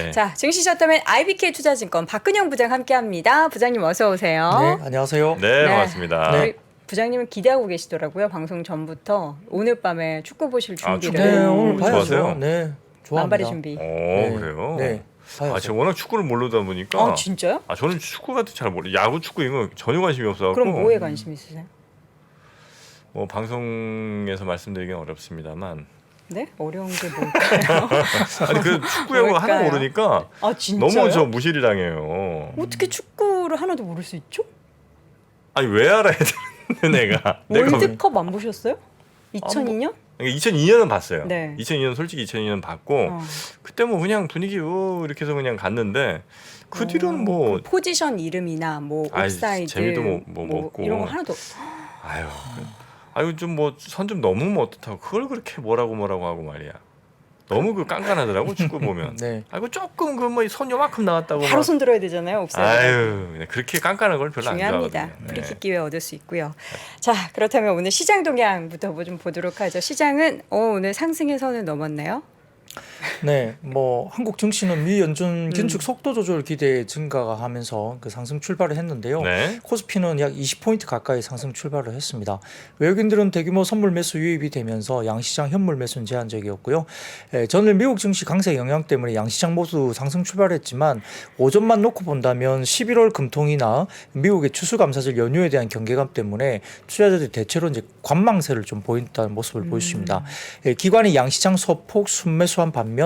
네. 자, 증시 셔터맨 IBK 투자증권 박근영 부장 함께합니다. 부장님 어서 오세요. 네, 안녕하세요. 네, 반갑습니다. 우리 부장님은 기대하고 계시더라고요. 방송 전부터 오늘 밤에 축구 보실 준비를. 축구 네, 오늘 봐야죠. 좋아하세요? 네, 좋아합니다. 만발의 준비. 오, 그래요? 네, 봐야죠. 제가 워낙 축구를 모르다 보니까. 아, 진짜요? 저는 축구 같은 잘 모르. 야구, 축구 이런 거 전혀 관심이 없어갖고. 그럼 뭐에 관심 있으세요? 뭐 방송에서 말씀드리기는 어렵습니다만. 네? 어려운 게 뭘까요? 아니 그 축구 야구 하나 뭘까요? 모르니까 아, 진짜요? 너무 저 무시를 당해요. 어떻게 축구를 하나도 모를 수 있죠? 아니 왜 알아야 되는 애가? 내가 월드컵 안 보셨어요? 2002년? 2002년은 봤어요. 네. 2002년 솔직히 2002년 봤고 어. 그때 뭐 그냥 분위기 이렇게 해서 그냥 갔는데 그 뒤로는 뭐 그 포지션 이름이나 뭐 아이, 옵사이드 재미도 뭐 없고. 이런 거 하나도. 아유 좀 뭐 선 좀 넘으면 어떻다고 그걸 그렇게 뭐라고 하고 말이야. 너무 그 깐깐하더라고 축구 보면. 네. 아이고 조금 그 뭐 손 요만큼 나왔다고 바로 막. 손 들어야 되잖아요. 옵사이드. 아유 그렇게 깐깐한 걸 별로 안 중요합니다. 좋아하거든요. 네. 프리킥 기회 얻을 수 있고요. 자, 그렇다면 오늘 시장 동향부터 좀 보도록 하죠. 시장은 오늘 상승의 선을 넘었네요. 네, 뭐 한국 증시는 미 연준 긴축 속도 조절 기대 증가가 하면서 그 상승 출발을 했는데요. 네. 코스피는 약 20포인트 가까이 상승 출발을 했습니다. 외국인들은 대규모 선물 매수 유입이 되면서 양시장 현물 매수는 제한적이었고요. 전일 미국 증시 강세 영향 때문에 양시장 모두 상승 출발했지만 오전만 놓고 본다면 11월 금통이나 미국의 추수감사절 연휴에 대한 경계감 때문에 투자자들이 대체로 이제 관망세를 좀 보인다는 모습을 보였습니다. 기관이 양시장 소폭 순매수한 반면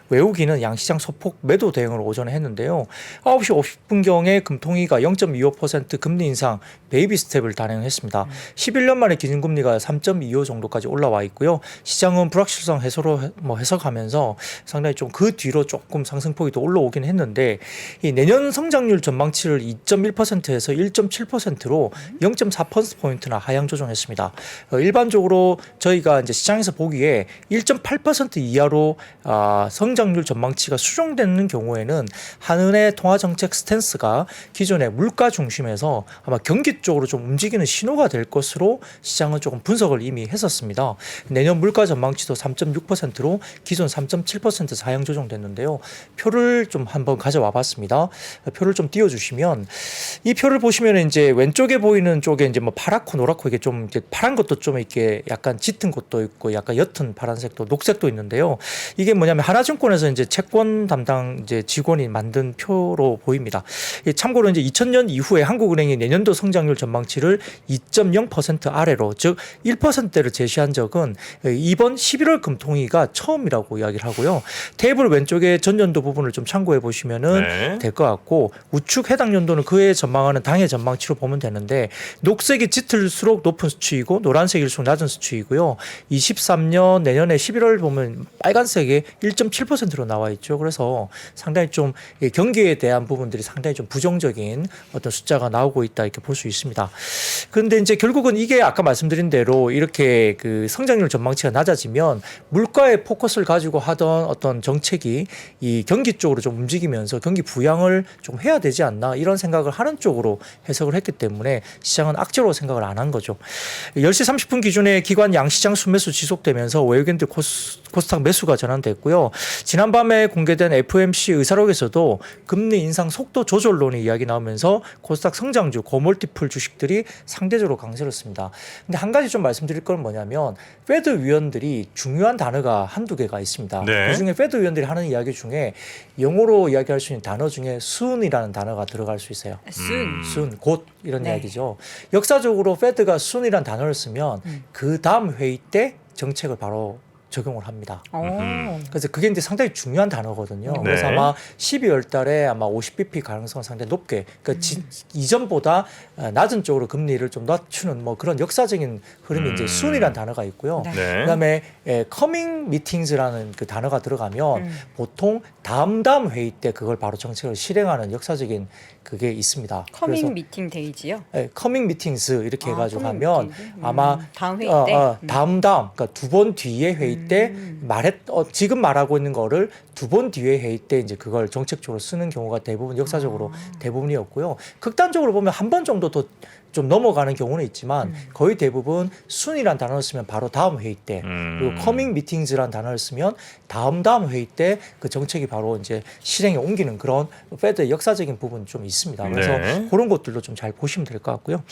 외국인은 양시장 소폭 매도 대응을 오전에 했는데요. 9시 50분경에 금통위가 0.25% 금리 인상 베이비 스텝을 단행했습니다. 11년 만에 기준금리가 3.25 정도까지 올라와 있고요. 시장은 불확실성 해소로 해석하면서 상당히 좀 그 뒤로 조금 상승폭이 더 올라오긴 했는데 이 내년 성장률 전망치를 2.1%에서 1.7%로 0.4%포인트나 하향 조정했습니다. 일반적으로 저희가 이제 시장에서 보기에 1.8% 이하로 성장률 전망치가 수정되는 경우에는 한은의 통화정책 스탠스가 기존의 물가 중심에서 아마 경기 쪽으로 좀 움직이는 신호가 될 것으로 시장은 조금 분석을 이미 했었습니다. 내년 물가 전망치도 3.6%로 기존 3.7% 하향 조정됐는데요. 표를 좀 한번 가져와 봤습니다. 표를 좀 띄워주시면 이 표를 보시면 이제 왼쪽에 보이는 쪽에 이제 뭐 파랗고 노랗고 이게 좀 이렇게 파란 것도 좀 이렇게 약간 짙은 것도 있고 약간 옅은 파란색도 녹색도 있는데요. 이게 뭐냐면 하나증권에서 이제 채권 담당 이제 직원이 만든 표로 보입니다. 참고로 이제 2000년 이후에 한국은행이 내년도 성장률 전망치를 2.0% 아래로 즉 1%대를 제시한 적은 이번 11월 금통위가 처음이라고 이야기를 하고요. 테이블 왼쪽에 전년도 부분을 좀 참고해 보시면은 될 것 같고 우측 해당 연도는 그해 전망하는 당해 전망치로 보면 되는데 녹색이 짙을수록 높은 수치이고 노란색일수록 낮은 수치이고요. 23년 내년에 11월 보면 빨간색에 1.7%로 나와 있죠. 그래서 상당히 좀 경기에 대한 부분들이 상당히 좀 부정적인 어떤 숫자가 나오고 있다 이렇게 볼 수 있습니다. 그런데 이제 결국은 이게 아까 말씀드린 대로 이렇게 그 성장률 전망치가 낮아지면 물가에 포커스를 가지고 하던 어떤 정책이 이 경기 쪽으로 좀 움직이면서 경기 부양을 좀 해야 되지 않나 이런 생각을 하는 쪽으로 해석을 했기 때문에 시장은 악재로 생각을 안 한 거죠. 10시 30분 기준에 기관 양시장 순매수 지속되면서 외국인들 코스닥 매수가 전환됐고요. 지난밤에 공개된 FOMC 의사록에서도 금리 인상 속도 조절론이 이야기 나오면서 코스닥 성장주 고멀티플 주식들이 상대적으로 강세였습니다. 근데 한 가지 좀 말씀드릴 건 뭐냐면 페드 위원들이 중요한 단어가 한두 개가 있습니다. 네. 그중에 페드 위원들이 하는 이야기 중에 영어로 이야기할 수 있는 단어 중에 soon이라는 단어가 들어갈 수 있어요. soon, 곧 이런 네. 이야기죠. 역사적으로 페드가 soon이라는 단어를 쓰면 그 다음 회의 때 정책을 바로 적용을 합니다. 그래서 그게 이제 상당히 중요한 단어거든요. 네. 그래서 아마 12월 달에 아마 50bp 가능성은 상당히 높게, 그러니까 이전보다 낮은 쪽으로 금리를 좀 낮추는 뭐 그런 역사적인 흐름이 이제 순이라는 단어가 있고요. 네. 네. 그다음에 coming meetings라는 그 단어가 들어가면 보통 다음 회의 때 그걸 바로 정책을 실행하는 역사적인 그게 있습니다. 커밍 미팅 데이지요? 네, 커밍 미팅스 이렇게 해가지고 커밍 하면 미팅스. 아마 다음 회의 때? 다음 그러니까 두 번 뒤에 회의 때 지금 말하고 있는 거를 두 번 뒤에 회의 때 이제 그걸 정책적으로 쓰는 경우가 대부분 역사적으로 대부분이었고요. 극단적으로 보면 한 번 정도 더 좀 넘어가는 경우는 있지만 거의 대부분 순이란 단어를 쓰면 바로 다음 회의 때 그리고 커밍 미팅즈란 단어를 쓰면 다음 회의 때 그 정책이 바로 이제 실행에 옮기는 그런 페드의 역사적인 부분 좀 있습니다. 그래서 네. 그런 것들도 좀 잘 보시면 될 것 같고요.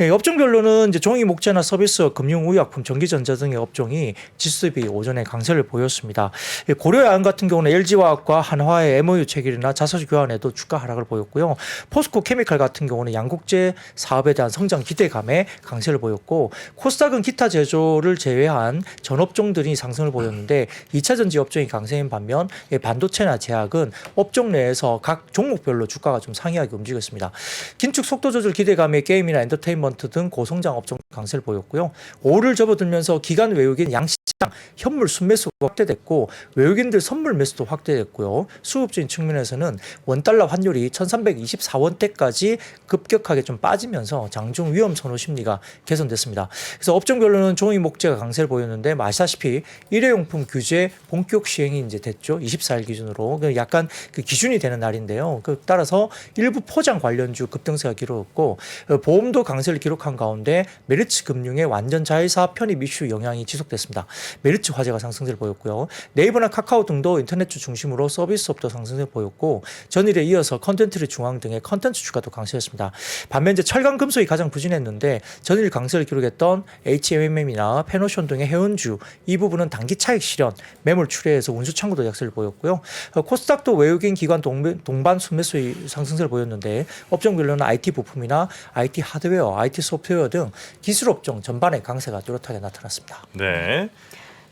예, 업종별로는 이제 종이 목재나 서비스, 금융, 의약품, 전기전자 등의 업종이 지수 대비 오전에 강세를 보였습니다. 예, 고려야한 같은 경우는 LG화학과 한화의 MOU 체결이나 자사주 교환에도 주가 하락을 보였고요. 포스코 케미칼 같은 경우는 양국제 사업에 대한 성장 기대감에 강세를 보였고 코스닥은 기타 제조를 제외한 전 업종들이 상승을 보였는데 2차 전지 업종이 강세인 반면 반도체나 제약은 업종 내에서 각 종목별로 주가가 좀 상이하게 움직였습니다. 긴축 속도 조절 기대감에 게임이나 엔터테인먼트 등 고성장 업종 강세를 보였고요. 5를 접어들면서 기관 외국인 양시장 현물 순매수가 확대됐고 외국인들 선물 매수도 확대됐고요. 수급적인 측면에서는 원달러 환율이 1324원대까지 급격하게 좀 빠지면서 장중 위험 선호 심리가 개선됐습니다. 그래서 업종별로는 종이 목재가 강세를 보였는데 아시다시피 일회용품 규제 본격 시행이 이제 됐죠. 24일 기준으로 약간 그 기준이 되는 날인데요. 따라서 일부 포장 관련주 급등세가 기록했고 보험도 강세를 기록한 가운데 메리츠 금융의 완전 자회사 편입 이슈 영향이 지속됐습니다. 메리츠 화재가 상승세를 보였고요. 네이버나 카카오 등도 인터넷주 중심으로 서비스업도 상승세를 보였고 전일에 이어서 컨텐츠리 중앙 등의 컨텐츠 주가도 강세였습니다. 반면 이제 철강 금속이 가장 부진했는데 전일 강세를 기록했던 HMM이나 페노션 등의 해운주 이 부분은 단기 차익 실현, 매물 출회에서 운수 창구도 약세를 보였고요. 코스닥도 외국인 기관 동반 순매수의 상승세를 보였는데 업종별로는 IT 부품이나 IT 하드웨어, IT 소프트웨어 등 기술 업종 전반의 강세가 뚜렷하게 나타났습니다. 네.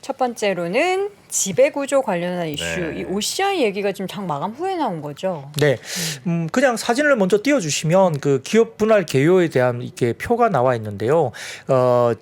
첫 번째로는 지배구조 관련한 이슈, 네. 이 OCI 얘기가 지금 장 마감 후에 나온 거죠. 네, 그냥 사진을 먼저 띄워주시면 그 기업 분할 개요에 대한 이렇게 표가 나와 있는데요.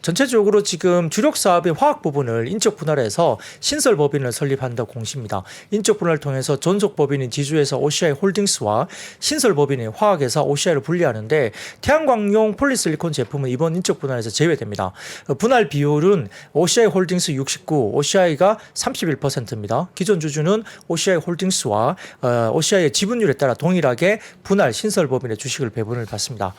전체적으로 지금 주력 사업의 화학 부분을 인적 분할해서 신설 법인을 설립한다고 공시입니다. 인적 분할을 통해서 전속 법인인 지주회사 OCI 홀딩스와 신설 법인인 화학회사 OCI를 분리하는데 태양광용 폴리실리콘 제품은 이번 인적 분할에서 제외됩니다. 분할 비율은 OCI 홀딩스 69, OCI가 31%입니다. 기존 주주는 OCI 홀딩스와 OCI의 지분율에 따라 동일하게 분할 신설법인의 주식을 배분을 받습니다.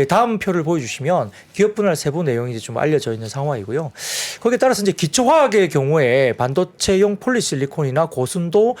다음 표를 보여주시면 기업 분할 세부 내용이 이제 좀 알려져 있는 상황이고요. 거기에 따라서 이제 기초화학의 경우에 반도체용 폴리실리콘이나 고순도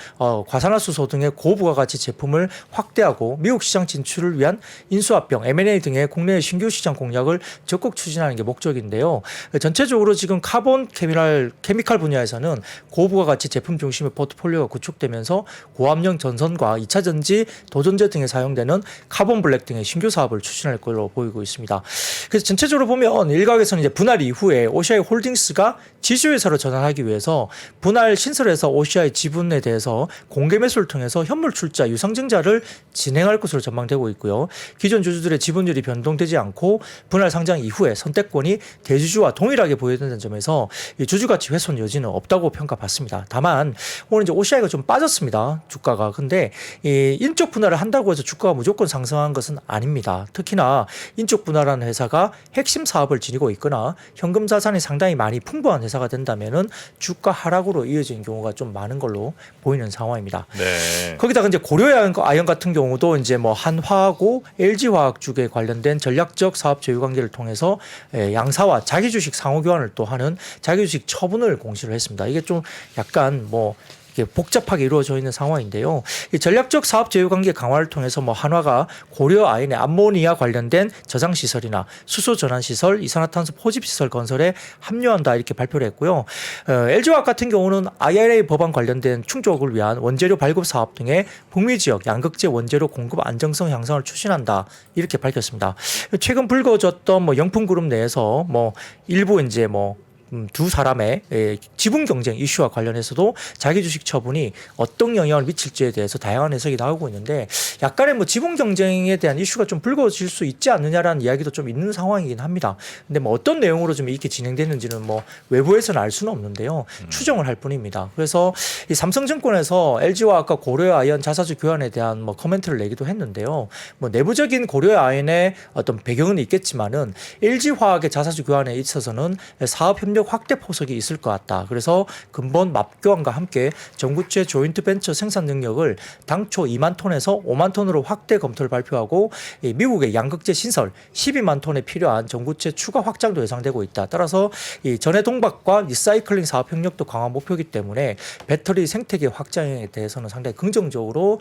과산화수소 등의 고부가가치 제품을 확대하고 미국 시장 진출을 위한 인수합병, M&A 등의 국내 신규 시장 공략을 적극 추진하는 게 목적인데요. 전체적으로 지금 카본 케미칼 분야에서는 고부가가치 제품 중심의 포트폴리오가 구축되면서 고압력 전선과 2차 전지, 도전제 등에 사용되는 카본 블랙 등의 신규 사업을 추진할 걸로 보이고 있습니다. 그래서 전체적으로 보면 일각에서는 이제 분할 이후에 OCI 홀딩스가 지주회사로 전환하기 위해서 분할 신설해서 OCI 지분에 대해서 공개 매수를 통해서 현물 출자, 유상증자를 진행할 것으로 전망되고 있고요. 기존 주주들의 지분율이 변동되지 않고 분할 상장 이후에 선택권이 대주주와 동일하게 보여진다는 점에서 주주 가치 훼손 여지는 없다고 평가받습니다. 다만 오늘 이제 OCI가 좀 빠졌습니다. 주가가. 근데 이 인적 분할을 한다고 해서 주가가 무조건 상승한 것은 아닙니다. 특히나 인적 분할하는 회사가 핵심 사업을 지니고 있거나 현금 자산이 상당히 많이 풍부한 회사가 된다면은 주가 하락으로 이어지는 경우가 좀 많은 걸로 보이는 상황입니다. 네. 거기다가 이제 고려아연 같은 경우도 이제 뭐 한화하고 LG화학 쪽에 관련된 전략적 사업 제휴 관계를 통해서 양사와 자기 주식 상호 교환을 또 하는 자기 주식 처분을 공시를 했습니다. 이게 좀 약간 뭐 복잡하게 이루어져 있는 상황인데요. 이 전략적 사업 제휴 관계 강화를 통해서 뭐 한화가 고려아연의 암모니아 관련된 저장 시설이나 수소 전환 시설, 이산화탄소 포집 시설 건설에 합류한다 이렇게 발표를 했고요. LG화학 같은 경우는 IRA 법안 관련된 충족을 위한 원재료 발급 사업 등의 북미 지역 양극재 원재료 공급 안정성 향상을 추진한다 이렇게 밝혔습니다. 최근 불거졌던 뭐 영품그룹 내에서 뭐 일부 이제 뭐 두 사람의 지분 경쟁 이슈와 관련해서도 자기 주식 처분이 어떤 영향을 미칠지에 대해서 다양한 해석이 나오고 있는데 약간의 뭐 지분 경쟁에 대한 이슈가 좀 불거질 수 있지 않느냐라는 이야기도 좀 있는 상황이긴 합니다. 근데 뭐 어떤 내용으로 좀 이렇게 진행되는지는 뭐 외부에서는 알 수는 없는데요. 추정을 할 뿐입니다. 그래서 이 삼성증권에서 LG화학과 고려아연 자사주 교환에 대한 뭐 코멘트를 내기도 했는데요. 뭐 내부적인 고려아연의 어떤 배경은 있겠지만은 LG화학의 자사주 교환에 있어서는 사업 협력 협력 확대 포석이 있을 것 같다. 그래서 근본 맙교환과 함께 전구체 조인트 벤처 생산 능력을 당초 2만 톤에서 5만 톤으로 확대 검토를 발표하고 이 미국의 양극재 신설 12만 톤에 필요한 전구체 추가 확장도 예상되고 있다. 따라서 이 전해 동박과 리사이클링 사업 협력도 강화 목표이기 때문에 배터리 생태계 확장에 대해서는 상당히 긍정적으로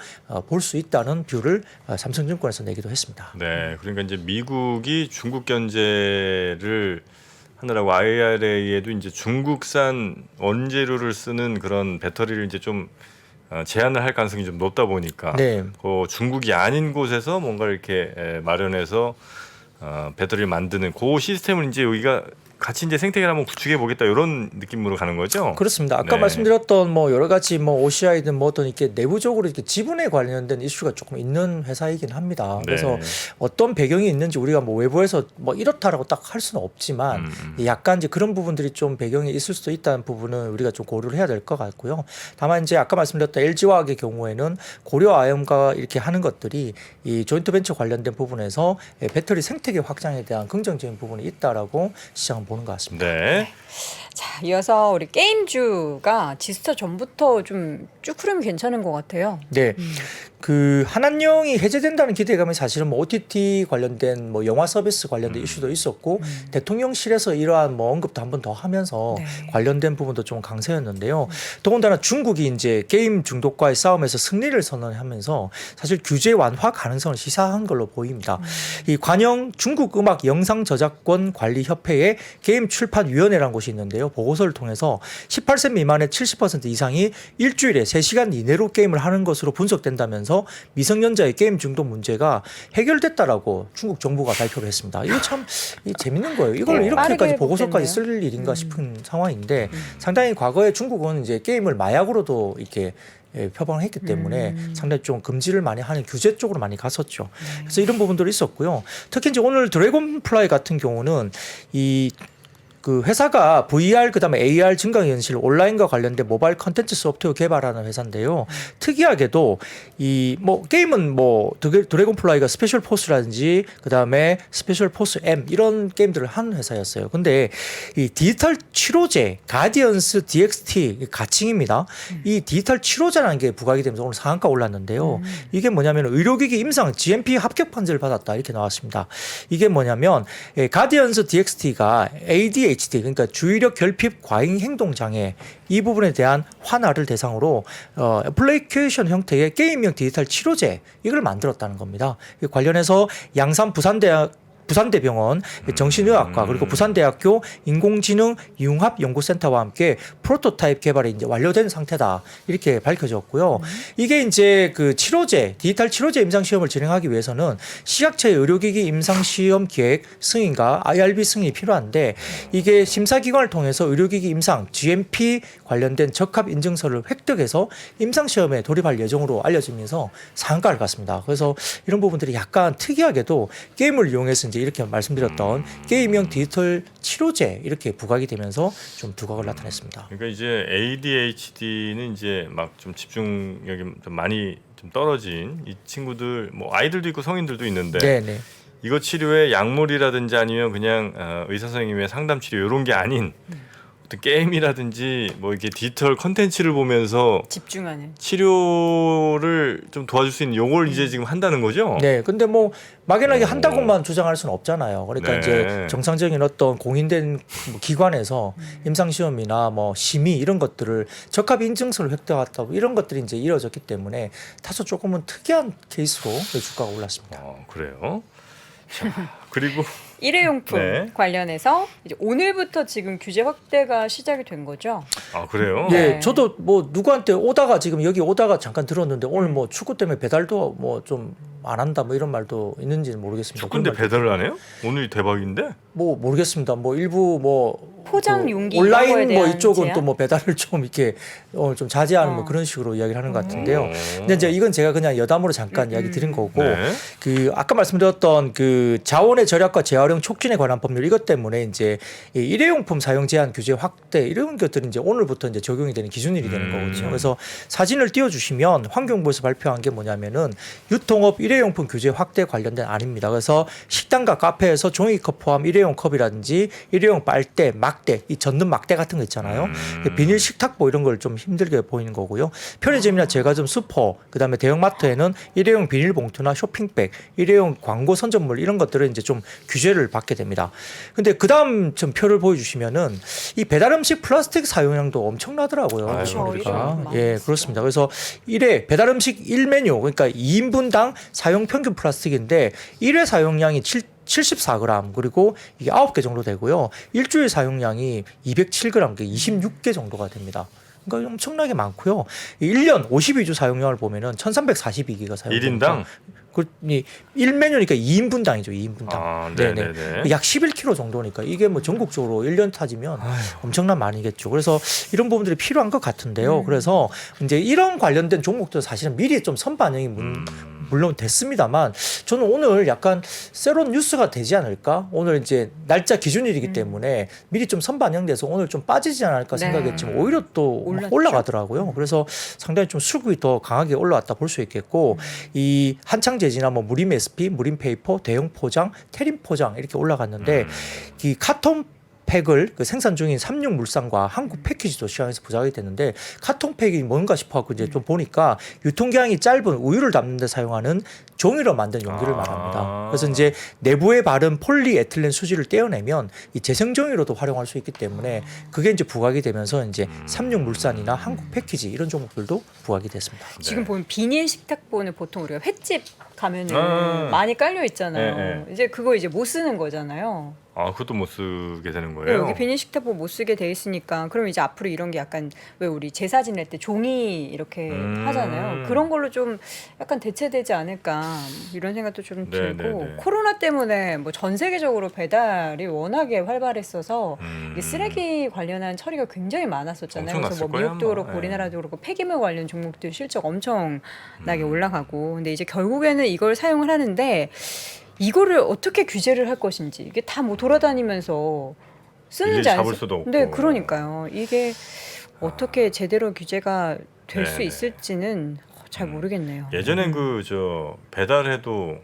볼 수 있다는 뷰를 삼성증권에서 내기도 했습니다. 네, 그러니까 이제 미국이 중국 견제를 하느라고 IRA에도 이제 중국산 원재료를 쓰는 그런 배터리를 이제 좀 제한을 할 가능성이 좀 높다 보니까 네. 그 중국이 아닌 곳에서 뭔가 이렇게 마련해서 배터리를 만드는 그 시스템을 이제 여기가 같이 이제 생태계를 한번 구축해 보겠다 이런 느낌으로 가는 거죠. 그렇습니다. 아까 네. 말씀드렸던 뭐 여러 가지 뭐 OCI든 뭐든 이렇게 내부적으로 이렇게 지분에 관련된 이슈가 조금 있는 회사이긴 합니다. 그래서 네. 어떤 배경이 있는지 우리가 뭐 외부에서 뭐 이렇다라고 딱 할 수는 없지만 약간 이제 그런 부분들이 좀 배경이 있을 수도 있다는 부분은 우리가 좀 고려를 해야 될 것 같고요. 다만 이제 아까 말씀드렸던 LG화학의 경우에는 고려 아연과 이렇게 하는 것들이 이 조인트 벤처 관련된 부분에서 배터리 생태계 확장에 대한 긍정적인 부분이 있다라고 시장은 보는 것 같습니다. 네. 자, 이어서 우리 게임주가 지스타 전부터 좀 쭉 흐름이 괜찮은 것 같아요. 네. 그 한한령이 해제된다는 기대감이 사실은 뭐 OTT 관련된 뭐 영화 서비스 관련된 이슈도 있었고 대통령실에서 이러한 뭐 언급도 한 번 더 하면서 네. 관련된 부분도 좀 강세였는데요. 더군다나 중국이 이제 게임 중독과의 싸움에서 승리를 선언하면서 사실 규제 완화 가능성을 시사한 걸로 보입니다. 이 관영 중국 음악 영상 저작권 관리 협회의 게임 출판 위원회라는 곳이 있는데요. 보고서를 통해서 18세 미만의 70% 이상이 일주일에 3시간 이내로 게임을 하는 것으로 분석된다면서 미성년자의 게임 중독 문제가 해결됐다라고 중국 정부가 발표를 했습니다. 이거 참 재밌는 거예요. 이걸 이렇게까지 빠르게 보고서까지 됐네요. 쓸 일인가 싶은 상황인데 상당히 과거에 중국은 이제 게임을 마약으로도 이렇게 표방을 했기 때문에 상당히 좀 금지를 많이 하는 규제 쪽으로 많이 갔었죠. 그래서 이런 부분들이 있었고요. 특히 이제 오늘 드래곤플라이 같은 경우는 그 회사가 VR 그다음에 AR 증강현실 온라인과 관련된 모바일 컨텐츠 소프트웨어 개발하는 회사인데요. 특이하게도 이 뭐 게임은 뭐 드래곤플라이가 스페셜 포스라든지 그다음에 스페셜 포스 M 이런 게임들을 하는 회사였어요. 근데 이 디지털 치료제 가디언스 DXT 가칭입니다. 이 디지털 치료제라는 게 부각이 되면서 오늘 상한가 올랐는데요. 이게 뭐냐면 의료기기 임상 GMP 합격 판정을 받았다 이렇게 나왔습니다. 이게 뭐냐면 가디언스 DXT가 ADHD 그러니까 주의력 결핍 과잉 행동 장애 이 부분에 대한 환아를 대상으로 애플리케이션 형태의 게임형 디지털 치료제 이걸 만들었다는 겁니다. 관련해서 양산 부산대병원 정신의학과 그리고 부산대학교 인공지능 융합연구센터와 함께 프로토타입 개발이 이제 완료된 상태다 이렇게 밝혀졌고요. 이게 이제 그 치료제 디지털 치료제 임상 시험을 진행하기 위해서는 시각처의 의료기기 임상 시험 기획 승인과 IRB 승인이 필요한데 이게 심사기관을 통해서 의료기기 임상 GMP 관련된 적합 인증서를 획득해서 임상 시험에 돌입할 예정으로 알려지면서 상한가를 갔습니다. 그래서 이런 부분들이 약간 특이하게도 게임을 이용해서 이제 이렇게 말씀드렸던 게임형 디지털 치료제 이렇게 부각이 되면서 좀 두각을 나타냈습니다. 그러니까 이제 ADHD는 이제 막 좀 집중력이 좀 많이 좀 떨어진 이 친구들 뭐 아이들도 있고 성인들도 있는데 네. 이거 치료에 약물이라든지 아니면 그냥 의사 선생님의 상담 치료 이런 게 아닌 어떤 게임이라든지 뭐 이렇게 디지털 컨텐츠를 보면서 집중하는. 치료를 좀 도와줄 수 있는 요걸 이제 지금 한다는 거죠? 네, 근데 뭐 막연하게 오. 한다고만 주장할 수는 없잖아요. 그러니까 네. 이제 정상적인 어떤 공인된 뭐 기관에서 임상 시험이나 뭐 심의 이런 것들을 적합 인증서를 획득했다고 이런 것들이 이제 이루어졌기 때문에 다소 조금은 특이한 케이스로 주가가 올랐습니다. 그래요. 자, 그리고 일회용품 네. 관련해서 이제 오늘부터 지금 규제 확대가 시작이 된 거죠. 그래요? 예, 네. 저도 뭐 누구한테 오다가 지금 여기 오다가 잠깐 들었는데 오늘 뭐 축구 때문에 배달도 뭐 좀 안 한다 뭐 이런 말도 있는지는 모르겠습니다. 축구인데 그런 말도 배달을 안 해요? 오늘이 대박인데? 뭐 모르겠습니다. 뭐 일부 뭐 포장 그 용기 이런 거에 온라인 뭐 대한 이쪽은 제한? 또 뭐 배달을 좀 이렇게 좀 자제하는 뭐 그런 식으로 이야기를 하는 것 같은데요. 근데 이제 이건 제가 그냥 여담으로 잠깐 이야기 드린 거고 네. 그 아까 말씀드렸던 그 자원의 절약과 재활용 촉진에 관한 법률 이것 때문에 이제 이 일회용품 사용 제한 규제 확대 이런 것들이 이제 오늘부터 이제 적용이 되는 기준일이 되는 거거든요. 그래서 사진을 띄워주시면 환경부에서 발표한 게 뭐냐면은 유통업 일회용품 규제 확대 관련된 안입니다. 그래서 식당과 카페에서 종이컵 포함 일회용 컵이라든지 일회용 빨대, 막 막대, 이 젓는 막대 같은 거 있잖아요. 비닐 식탁보 이런 걸 좀 힘들게 보이는 거고요. 편의점이나 제과점, 슈퍼, 그다음에 대형마트에는 일회용 비닐봉투나 쇼핑백, 일회용 광고 선전물 이런 것들은 이제 좀 규제를 받게 됩니다. 근데 그다음 좀 표를 보여주시면은 이 배달 음식 플라스틱 사용량도 엄청나더라고요. 그렇죠. 보니까. 많이 예, 있어요. 그렇습니다. 그래서 1회 배달 음식 1메뉴 그러니까 2인분당 사용 평균 플라스틱인데 1회 사용량이 74g 그리고 이게 9개 정도 되고요. 일주일 사용량이 207g, 그러니까 26개 정도가 됩니다. 그러니까 엄청나게 많고요. 1년 52주 사용량을 보면은 1342기가 사용됩니다. 1인당? 그 1메뉴니까 2인분당이죠. 2인분당. 아, 네네네. 약 11kg 정도니까 이게 뭐 전국적으로 1년 타지면 엄청난 많이겠죠. 그래서 이런 부분들이 필요한 것 같은데요. 그래서 이제 이런 관련된 종목들 사실은 미리 좀 선반영이 물론 됐습니다만 저는 오늘 약간 새로운 뉴스가 되지 않을까? 오늘 이제 날짜 기준일이기 때문에 미리 좀 선반영돼서 오늘 좀 빠지지 않을까 네. 생각했지만 오히려 또 올랐죠. 올라가더라고요. 그래서 상당히 좀 수급이 더 강하게 올라왔다 볼 수 있겠고 이 한창제지나 뭐 무림 SP, 무림 페이퍼, 대형 포장, 테림 포장 이렇게 올라갔는데 이 카톤 팩을 그 생산 중인 삼육물산과 한국 패키지도 시장에서 부각이 됐는데 카통팩이 뭔가 싶어갖고 이제 좀 보니까 유통기한이 짧은 우유를 담는 데 사용하는 종이로 만든 용기를 말합니다. 그래서 이제 내부에 바른 폴리에틸렌 수지를 떼어내면 이 재생종이로도 활용할 수 있기 때문에 그게 이제 부각이 되면서 이제 삼육물산이나 한국 패키지 이런 종목들도 부각이 됐습니다. 지금 보면 비닐 식탁보는 보통 우리가 횟집 가면은 많이 깔려 있잖아요. 네, 이제 그거 이제 못 쓰는 거잖아요. 아, 그것도 못 쓰게 되는 네, 거예요? 여기 비닐 식탁보 못 쓰게 돼 있으니까 그럼 이제 앞으로 이런 게 약간 왜 우리 제사 지낼 때 종이 이렇게 하잖아요. 그런 걸로 좀 약간 대체되지 않을까 이런 생각도 좀 네, 들고 네, 네. 코로나 때문에 뭐 전 세계적으로 배달이 워낙에 활발했어서 이 쓰레기 관련한 처리가 굉장히 많았었잖아요. 엄청 그래서 뭐 났을 거예요, 미국도 아마. 그렇고 네. 우리나라도 그렇고 폐기물 관련 종목들 실적 엄청나게 올라가고 근데 이제 결국에는 이걸 사용을 하는데 이거를 어떻게 규제를 할 것인지 이게 다 뭐 돌아다니면서 쓰는지 일일이 안 잡을 쓰- 수도 없고. 네, 그러니까요. 이게 어떻게 제대로 규제가 될 수 네네. 있을지는 잘 모르겠네요. 예전엔 그 저 배달해도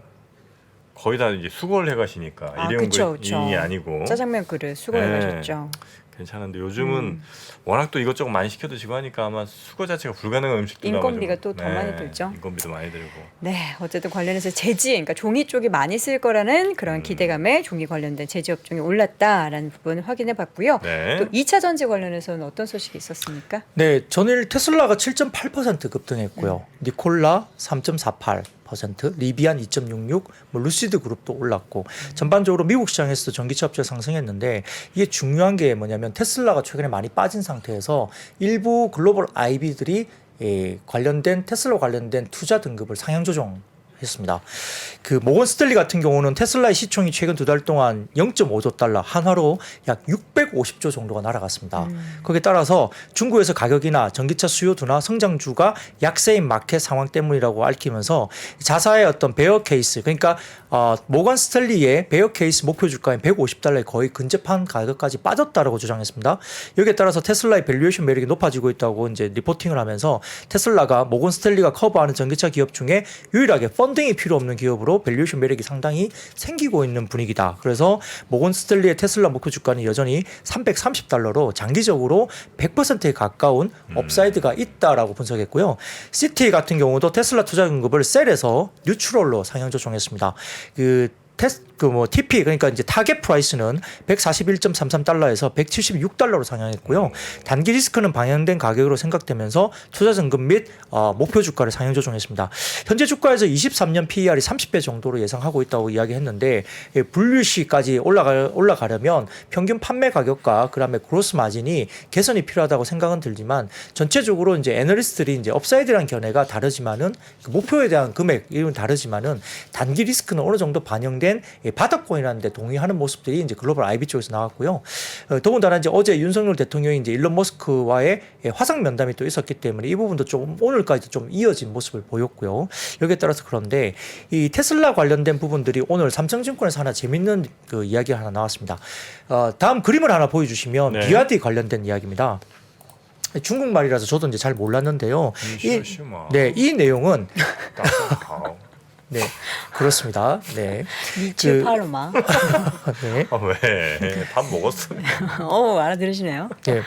거의 다 이제 수거를 해가시니까 아, 일회용 그쵸, 그쵸. 이 아니고 짜장면 그릇 수거해 네. 가셨죠. 괜찮은데 요즘은 워낙 또 이것저것 많이 시켜 드시고 하니까 아마 수거 자체가 불가능한 음식도 인건비가 나와가지고. 또 더 많이 들죠. 인건비도 많이 들고. 네, 어쨌든 관련해서 제지, 그러니까 종이 쪽이 많이 쓸 거라는 그런 기대감에 종이 관련된 제지 업종이 올랐다라는 부분을 확인해 봤고요. 네. 또 2차 전지 관련해서는 어떤 소식이 있었습니까? 네, 전일 테슬라가 7.8% 급등했고요. 니콜라 3.48%, 리비안 2.66, 뭐 루시드 그룹도 올랐고 전반적으로 미국 시장에서도 전기차 업체가 상승했는데 이게 중요한 게 뭐냐면 테슬라가 최근에 많이 빠진 상태에서 일부 글로벌 IB들이 관련된 테슬라 관련된 투자 등급을 상향 조정했습니다. 그 모건 스탠리 같은 경우는 테슬라의 시총이 최근 2달 동안 0.5조 달러 한화로 약 650조 정도가 날아갔습니다. 거기에 따라서 중국에서 가격이나 전기차 수요 둔화 성장주가 약세인 마켓 상황 때문이라고 밝히면서 자사의 어떤 베어 케이스 그러니까 모건 스탠리의 베어 케이스 목표 주가인 150달러에 거의 근접한 가격까지 빠졌다라고 주장했습니다. 여기에 따라서 테슬라의 밸류에이션 매력이 높아지고 있다고 이제 리포팅을 하면서 테슬라가 모건 스탠리가 커버하는 전기차 기업 중에 유일하게 펀딩이 필요 없는 기업으로 밸류에이션 매력이 상당히 생기고 있는 분위기다. 그래서 모건 스탠리의 테슬라 목표 주가는 여전히 330달러로 장기적으로 100%에 가까운 업사이드가 있다라고 분석했고요. 시티 같은 경우도 테슬라 투자 금급을 셀에서 뉴트럴로 상향 조정했습니다. TP 그러니까 이제 타겟 프라이스는 141.33달러에서 176달러로 상향했고요. 단기 리스크는 방향된 가격으로 생각되면서 투자 잔금 및 목표 주가를 상향 조정했습니다. 현재 주가에서 23년 PER이 30배 정도로 예상하고 있다고 이야기했는데 분류시까지 올라가려면 평균 판매 가격과 그다음에 그로스 마진이 개선이 필요하다고 생각은 들지만 전체적으로 이제 애널리스트들이 이제 업사이드라는 견해가 다르지만은 그 목표에 대한 금액 이런 다르지만은 단기 리스크는 어느 정도 반영된 바닥권이라는 데 동의하는 모습들이 이제 글로벌 IB 쪽에서 나왔고요. 더군다나 이제 어제 윤석열 대통령이 이제 일론 머스크와의 화상 면담이 또 있었기 때문에 이 부분도 좀 오늘까지도 좀 이어진 모습을 보였고요. 여기에 따라서 그런데 이 테슬라 관련된 부분들이 오늘 삼성증권에서 하나 재밌는 그 이야기가 하나 나왔습니다. 다음 그림을 하나 보여주시면 네. 비아디 관련된 이야기입니다. 중국말이라서 저도 이제 잘 몰랐는데요. 이 내용은 네, 그렇습니다. 네, 미츠 그- 팔로마. 네. 왜? 밥 먹었어. 알아들으시네요. 네.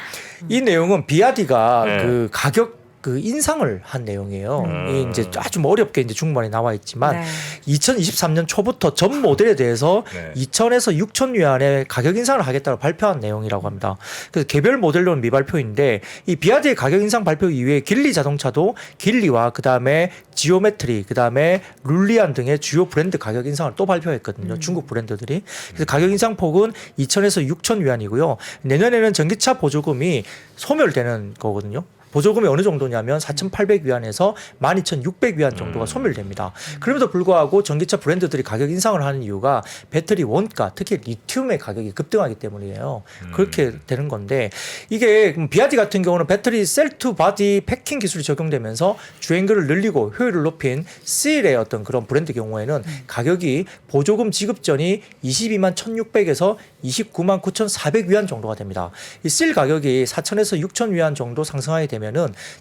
이 내용은 비아디가 네. 그 가격 그 인상을 한 내용이에요. 음. 이 이제 아주 뭐 어렵게 이제 중반에 나와 있지만 네. 2023년 초부터 전 모델에 대해서 네. 2,000에서 6,000 위안의 가격 인상을 하겠다고 발표한 내용이라고 합니다. 그래서 개별 모델로는 미발표인데 이 비아디의 가격 인상 발표 이후에 길리 자동차도 길리와 그다음에 지오메트리, 그다음에 룰리안 등의 주요 브랜드 가격 인상을 또 발표했거든요. 중국 브랜드들이. 그래서 가격 인상 폭은 2,000에서 6,000 위안이고요. 내년에는 전기차 보조금이 소멸되는 거거든요. 보조금이 어느 정도냐면 4,800위안에서 12,600위안 정도가 소멸됩니다. 그럼에도 불구하고 전기차 브랜드들이 가격 인상을 하는 이유가 배터리 원가, 특히 리튬의 가격이 급등하기 때문이에요. 그렇게 되는 건데 이게 비아디 같은 경우는 배터리 셀 투 바디 패킹 기술이 적용되면서 주행거리를 늘리고 효율을 높인 C의 어떤 그런 브랜드 경우에는 가격이 보조금 지급 전이 22만 1,600에서 29만 9,400위안 정도가 됩니다. 이 C 가격이 4,000에서 6,000 위안 정도 상승하게 되면은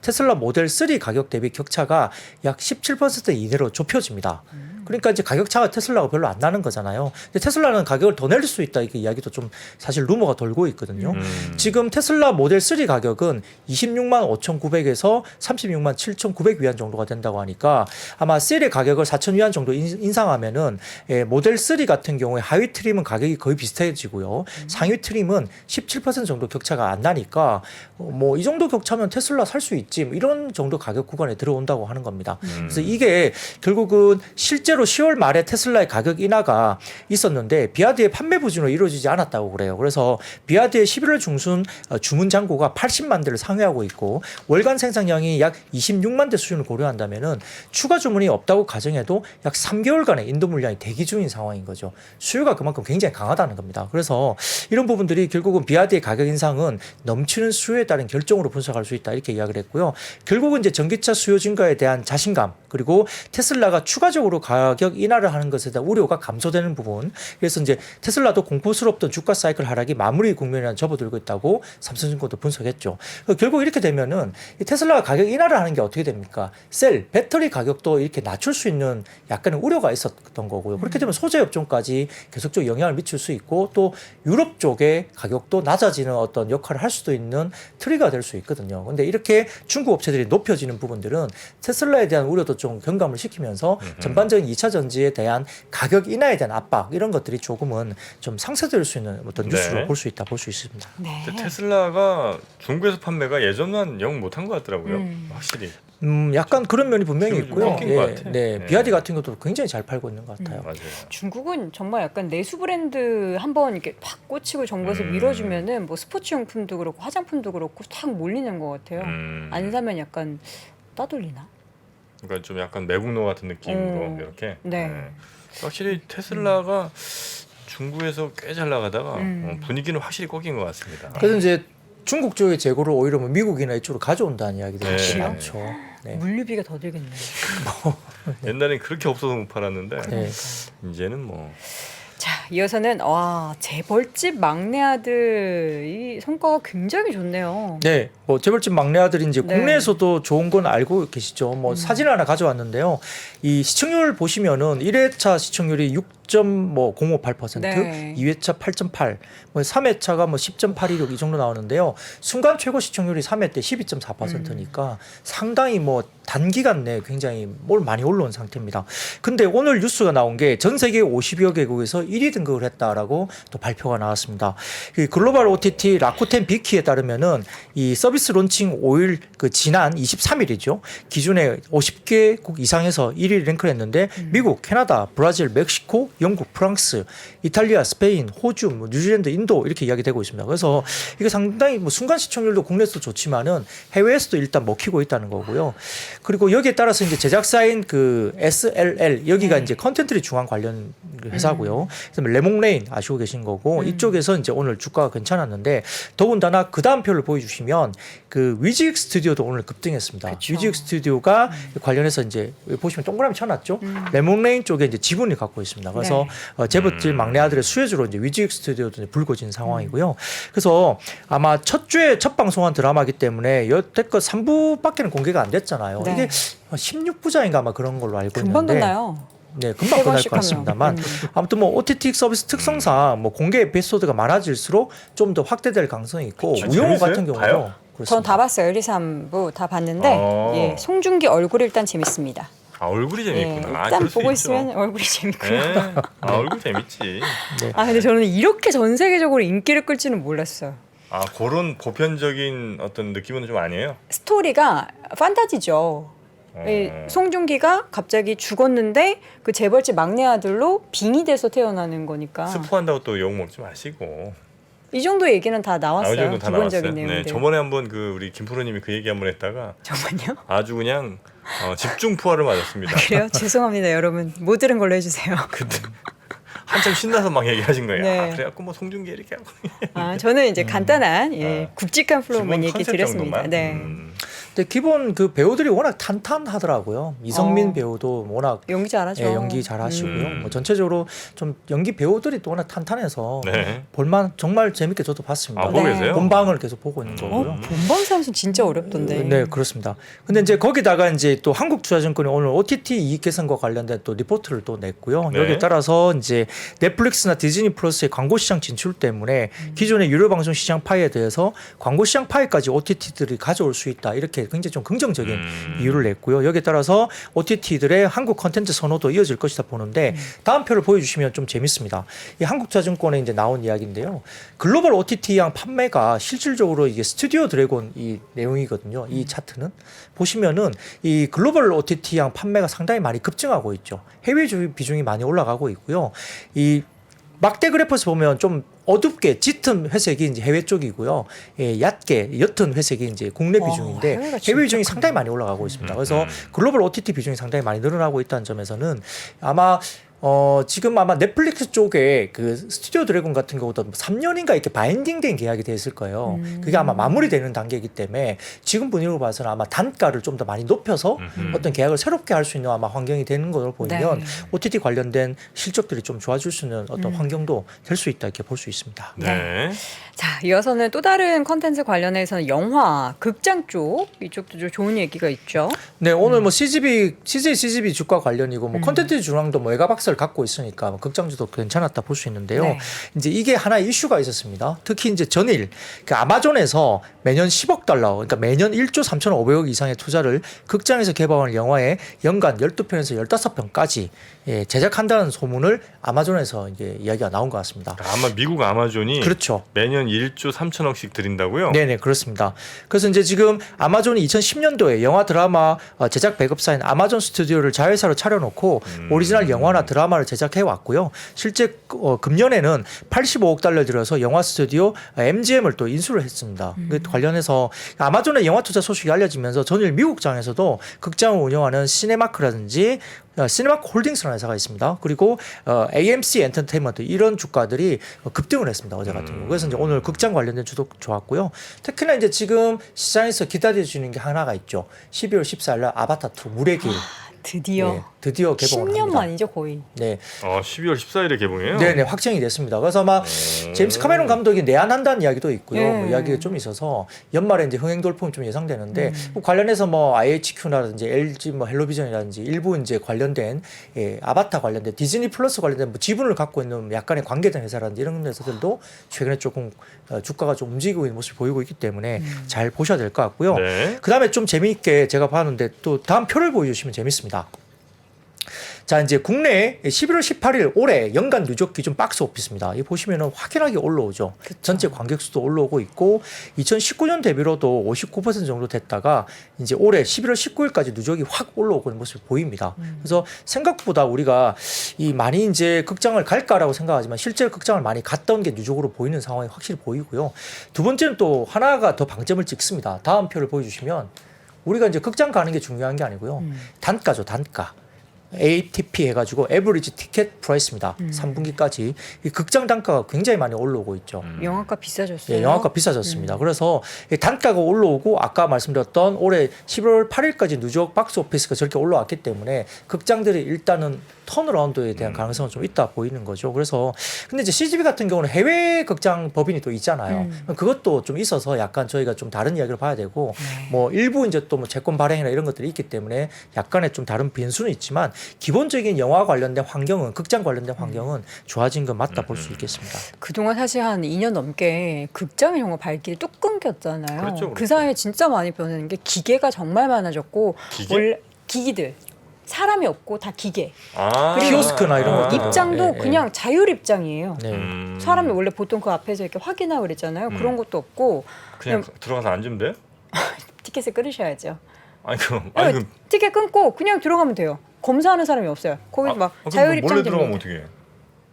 테슬라 모델 3 가격 대비 격차가 약 17% 이내로 좁혀집니다. 그러니까 이제 가격 차가 테슬라가 별로 안 나는 거잖아요. 근데 테슬라는 가격을 더 낼 수 있다 이렇게 이야기도 좀 사실 루머가 돌고 있거든요. 지금 테슬라 모델 3 가격은 26만 5,900에서 36만 7,900위안 정도가 된다고 하니까 아마 셀의 가격을 4,000위안 정도 인상하면은 모델 3 같은 경우에 하위 트림은 가격이 거의 비슷해지고요. 상위 트림은 17% 정도 격차가 안 나니까 뭐 이 정도 격차면 테슬라 살 수 있지 뭐 이런 정도 가격 구간에 들어온다고 하는 겁니다. 그래서 이게 결국은 실제로 10월 말에 테슬라의 가격 인하가 있었는데 비아디의 판매 부진으로 이루어지지 않았다고 그래요. 그래서 비아디의 11월 중순 주문 잔고가 80만 대를 상회하고 있고 월간 생산량이 약 26만 대 수준을 고려한다면은 추가 주문이 없다고 가정해도 약 3개월간의 인도 물량이 대기 중인 상황인 거죠. 수요가 그만큼 굉장히 강하다는 겁니다. 그래서 이런 부분들이 결국은 비아디의 가격 인상은 넘치는 수요에 따른 결정으로 분석할 수 있다 이렇게 이야기를 했고요. 결국은 이제 전기차 수요 증가에 대한 자신감 그리고 테슬라가 추가적으로 가격 인하를 하는 것에 대한 우려가 감소되는 부분. 그래서 이제 테슬라도 공포스럽던 주가 사이클 하락이 마무리 국면이란 접어들고 있다고 삼성증권도 분석했죠. 결국 이렇게 되면은 이 테슬라가 가격 인하를 하는 게 어떻게 됩니까? 셀, 배터리 가격도 이렇게 낮출 수 있는 약간의 우려가 있었던 거고요. 그렇게 되면 소재 업종까지 계속적으로 영향을 미칠 수 있고 또 유럽 쪽의 가격도 낮아지는 어떤 역할을 할 수도 있는 트리거가 될 수 있거든요. 근데 이렇게 중국 업체들이 높여지는 부분들은 테슬라에 대한 우려도 좀 경감을 시키면서 전반적인 2차 전지에 대한 가격 인하에 대한 압박 이런 것들이 조금은 좀 상쇄될 수 있는 어떤 뉴스로 네. 볼 수 있다 볼 수 있습니다. 네. 근데 테슬라가 중국에서 판매가 예전만 영 못한 것 같더라고요. 확실히. 약간 그런 면이 분명히 지금 좀 있고요. 꺾인 것 같아. 네, 네. 비아디 같은 것도 굉장히 잘 팔고 있는 것 같아요. 맞아요. 중국은 정말 약간 내수 브랜드 한번 이렇게 팍 꽂히고 정부에서 밀어주면은 뭐 스포츠용품도 그렇고 화장품도 그렇고 탁 몰리는 것 같아요. 안 사면 약간 따돌리나? 그러니까 좀 약간 매국노 같은 느낌으로 이렇게. 네. 확실히 테슬라가 중국에서 꽤 잘 나가다가 분위기는 확실히 꺾인 것 같습니다. 그래서 이제 중국 쪽의 재고를 오히려 뭐 미국이나 이쪽으로 가져온다는 이야기들이 네. 네. 많죠. 네. 물류비가 더 들겠네. 옛날엔 그렇게 없어서 못 팔았는데 네. 이제는 뭐 자, 이어서는 재벌집 막내 아들 이 성과가 굉장히 좋네요. 네, 뭐 재벌집 막내 아들이 이제 네. 국내에서도 좋은 건 알고 계시죠. 뭐 사진 하나 가져왔는데요. 이 시청률 보시면은 1회차 시청률이 6.05%, 네. 2회차 8.8, 뭐 3회차가 뭐 10.816 이 정도 나오는데요. 순간 최고 시청률이 3회 때 12.4%니까 상당히 뭐 단기간 내에 굉장히 많이 올라온 상태입니다. 근데 오늘 뉴스가 나온 게 전 세계 50여 개국에서 1위 등극을 했다라고 또 발표가 나왔습니다. 이 글로벌 OTT 라쿠텐 비키에 따르면은 이 서비스 론칭 5일 지난 23일이죠. 기준에 50개국 이상에서 1위 랭크를 했는데 미국, 캐나다, 브라질, 멕시코, 영국, 프랑스, 이탈리아, 스페인, 호주, 뭐 뉴질랜드, 인도 이렇게 이야기되고 있습니다. 그래서 이게 상당히 뭐 순간 시청률도 국내에서도 좋지만은 해외에서도 일단 먹히고 있다는 거고요. 그리고 여기에 따라서 이제 제작사인 그 SLL 여기가 이제 컨텐츠리 중앙 관련 회사고요. 그다음에 레몽레인 아시고 계신 거고 이쪽에서 이제 오늘 주가가 괜찮았는데 더군다나 그 다음 표를 보여주시면 그 위지익 스튜디오도 오늘 급등했습니다. 그쵸. 위지익 스튜디오가 관련해서 이제 보시면 동그라미 쳐놨죠. 레몽레인 쪽에 이제 지분을 갖고 있습니다. 그래서 재벌집 막내 아들의 수혜주로 이제 위지익 스튜디오도 이제 불거진 상황이고요. 그래서 아마 첫 주에 첫 방송한 드라마이기 때문에 여태껏 3부밖에는 공개가 안 됐잖아요. 네. 이게 16부작인가 아마 그런 걸로 알고 금방 있는데 끝나요. 네, 금방 세 끝날 번씩 것 같습니다만 아무튼 뭐 OTT 서비스 특성상 뭐 공개 에피소드가 많아질수록 좀 더 확대될 가능성이 있고 그쵸, 우영우 재밌어요? 같은 경우도 봐요? 전 다 봤어요. 1, 2, 3부 다 봤는데 예, 송중기 얼굴이 일단 재밌습니다. 아 얼굴이 예, 재밌구나. 일단 그럴 수 보고 있죠. 있으면 얼굴이 재밌고요. 네. 아 얼굴 재밌지. 아 근데 저는 이렇게 전 세계적으로 인기를 끌지는 몰랐어요. 아 그런 보편적인 어떤 느낌은 좀 아니에요. 스토리가 판타지죠. 이 송중기가 갑자기 죽었는데 그 재벌집 막내 아들로 빙의돼서 태어나는 거니까 스포한다고 또 욕 먹지 마시고. 이 정도 얘기는 다 나왔어요. 이 정도 다 나왔어요. 기본적인 내용들. 네, 저번에 한번 그 우리 김프로님이 그 얘기 한번 했다가 정말요? 아주 그냥 집중 포화를 맞았습니다. 그래요? 죄송합니다, 여러분. 못 들은 걸로 해주세요. 그때 한참 신나서 막 얘기하신 거예요. 네. 아, 그래갖고 뭐 송중기 이렇게 하고. 아, 저는 이제 간단한 예, 굵직한 플로우만 기본 얘기 컨셉 드렸습니다. 정도만. 네. 근데 기본 그 배우들이 워낙 탄탄하더라고요. 이성민 어. 배우도 워낙 연기 잘하죠. 예, 연기 잘하시고요. 음. 뭐 전체적으로 좀 연기 배우들이 또 워낙 탄탄해서 네. 볼만 정말 재밌게 저도 봤습니다. 아, 보고 네. 계세요? 본방을 계속 보고 있는 거고요. 본방사수 진짜 어렵던데. 네, 그렇습니다. 근데 이제 거기다가 이제 또 한국투자증권이 오늘 OTT 이익 개선과 관련된 또 리포트를 또 냈고요. 네. 여기에 따라서 이제 넷플릭스나 디즈니 플러스의 광고 시장 진출 때문에 기존의 유료 방송 시장 파이에 대해서 광고 시장 파이까지 OTT들이 가져올 수 있다. 이렇게 굉장히 좀 긍정적인 이유를 냈고요. 여기에 따라서 OTT들의 한국 컨텐츠 선호도 이어질 것이다 보는데 다음 표를 보여주시면 좀 재밌습니다. 이 한국투자증권에 이제 나온 이야기인데요. 글로벌 OTT양 판매가 실질적으로 이게 스튜디오 드래곤 이 내용이거든요. 이 차트는 보시면은 이 글로벌 OTT양 판매가 상당히 많이 급증하고 있죠. 해외 비중이 많이 올라가고 있고요. 이 막대 그래프에서 보면 좀 어둡게 짙은 회색이 이제 해외 쪽이고요. 예, 얕게 옅은 회색이 이제 국내 와, 비중인데 해외가 진짜 해외 비중이 상당히 많이 올라가고 있습니다. 그래서 글로벌 OTT 비중이 상당히 많이 늘어나고 있다는 점에서는 아마 지금 아마 넷플릭스 쪽에 그 스튜디오 드래곤 같은 경우도 3년인가 이렇게 바인딩된 계약이 돼 있을 거예요. 그게 아마 마무리되는 단계이기 때문에 지금 분위기로 봐서는 아마 단가를 좀 더 많이 높여서 어떤 계약을 새롭게 할 수 있는 아마 환경이 되는 걸로 보이면 네. OTT 관련된 실적들이 좀 좋아질 수 있는 어떤 환경도 될 수 있다 이렇게 볼 수 있습니다. 네. 자, 이어서는 또 다른 컨텐츠 관련해서는 영화, 극장 쪽 이쪽도 좀 좋은 얘기가 있죠. 네, 오늘 뭐 CJ CGV 주가 관련이고 뭐 컨텐츠 중앙도 뭐 애가박스를 갖고 있으니까 뭐 극장주도 괜찮았다 볼 수 있는데요. 네. 이제 이게 하나의 이슈가 있었습니다. 특히 이제 전일 그 아마존에서 매년 10억 달러, 그러니까 매년 1조 3,500억 이상의 투자를 극장에서 개봉할 영화에 연간 12편에서 15편까지 예, 제작한다는 소문을 아마존에서 이제 이야기가 나온 것 같습니다. 아마 미국 아마존이 그렇죠. 매년 1조 3천억씩 드린다고요? 네네 그렇습니다. 그래서 이제 지금 아마존이 2010년도에 영화 드라마 제작 배급사인 아마존 스튜디오를 자회사로 차려놓고 오리지널 영화나 드라마를 제작해 왔고요. 실제 금년에는 85억 달러 들여서 영화 스튜디오 MGM을 또 인수를 했습니다. 그 관련해서 아마존의 영화 투자 소식이 알려지면서 전일 미국장에서도 극장을 운영하는 시네마크라든지 시네마크 홀딩스라는 회사가 있습니다. 그리고 AMC 엔터테인먼트 이런 주가들이 급등을 했습니다. 어제 같은 경우. 그래서 이제 오늘 극장 관련된 주도 좋았고요. 특히나 이제 지금 시장에서 기다려지는 게 하나가 있죠. 12월 14일 날 아바타 2 물의 길. 드디어 네, 드디어 개봉을 10년 합니다. 만이죠, 거의. 네. 12월 14일에 개봉해요? 네네 확정이 됐습니다. 그래서 아마 제임스 카메론 감독이 내한한다는 이야기도 있고요. 네. 뭐 이야기가 좀 있어서 연말에 이제 흥행 돌풍이 좀 예상되는데 뭐 관련해서 뭐 IHQ라든지 LG 뭐 헬로비전이라든지 일부 이제 관련된 아바타 관련된 디즈니 플러스 관련된 뭐 지분을 갖고 있는 약간의 관계된 회사라든지 이런 회사들도 최근에 조금 주가가 좀 움직이고 있는 모습을 보이고 있기 때문에 잘 보셔야 될 것 같고요. 네. 그 다음에 좀 재미있게 제가 봤는데 또 다음 표를 보여주시면 재밌습니다. 자 이제 국내 11월 18일 올해 연간 누적 기준 박스 오피스입니다. 이 보시면은 확연하게 올라오죠. 전체 관객 수도 올라오고 있고 2019년 대비로도 59% 정도 됐다가 이제 올해 11월 19일까지 누적이 확 올라오고 있는 모습이 보입니다. 그래서 생각보다 우리가 이 많이 이제 극장을 갈까라고 생각하지만 실제로 극장을 많이 갔던 게 누적으로 보이는 상황이 확실히 보이고요. 두 번째는 또 하나가 더 방점을 찍습니다. 다음 표를 보여주시면 우리가 이제 극장 가는 게 중요한 게 아니고요. 단가죠, 단가. ATP 해가지고 에버리지 티켓 프라이스입니다. 3분기까지 이 극장 단가가 굉장히 많이 올라오고 있죠. 영화가 비싸졌어요. 예, 영화가 비싸졌습니다. 그래서 이 단가가 올라오고 아까 말씀드렸던 올해 11월 8일까지 누적 박스 오피스가 저렇게 올라왔기 때문에 극장들이 일단은 턴어라운드에 대한 가능성은 좀 있다 보이는 거죠. 그래서 근데 이제 CGV 같은 경우는 해외 극장 법인이 또 있잖아요. 그것도 좀 있어서 약간 저희가 좀 다른 이야기를 봐야 되고 뭐 일부 이제 또 뭐 채권 발행이나 이런 것들이 있기 때문에 약간의 좀 다른 변수는 있지만 기본적인 영화 관련된 환경은 극장 관련된 환경은 좋아진 건 맞다 볼 수 있겠습니다. 그동안 사실 한 2년 넘게 극장의 영화 발길이 뚝 끊겼잖아요. 그렇죠, 그 그렇죠. 사이에 진짜 많이 변하는 게 기계가 정말 많아졌고 기계? 원래 기기들 사람이 없고 다 기계. 아, 키오스크나 이런 거 입장도 예, 예. 그냥 자율 입장이에요. 네. 사람이 원래 보통 그 앞에서 이렇게 확인하고 그랬잖아요. 그런 것도 없고 그냥 들어가서 앉으면 돼? 티켓을 끊으셔야죠. 아니 그럼 티켓 끊고 그냥 들어가면 돼요. 검사하는 사람이 없어요. 거기 막 자율 입장 몰래 들어가면 됩니다. 어떻게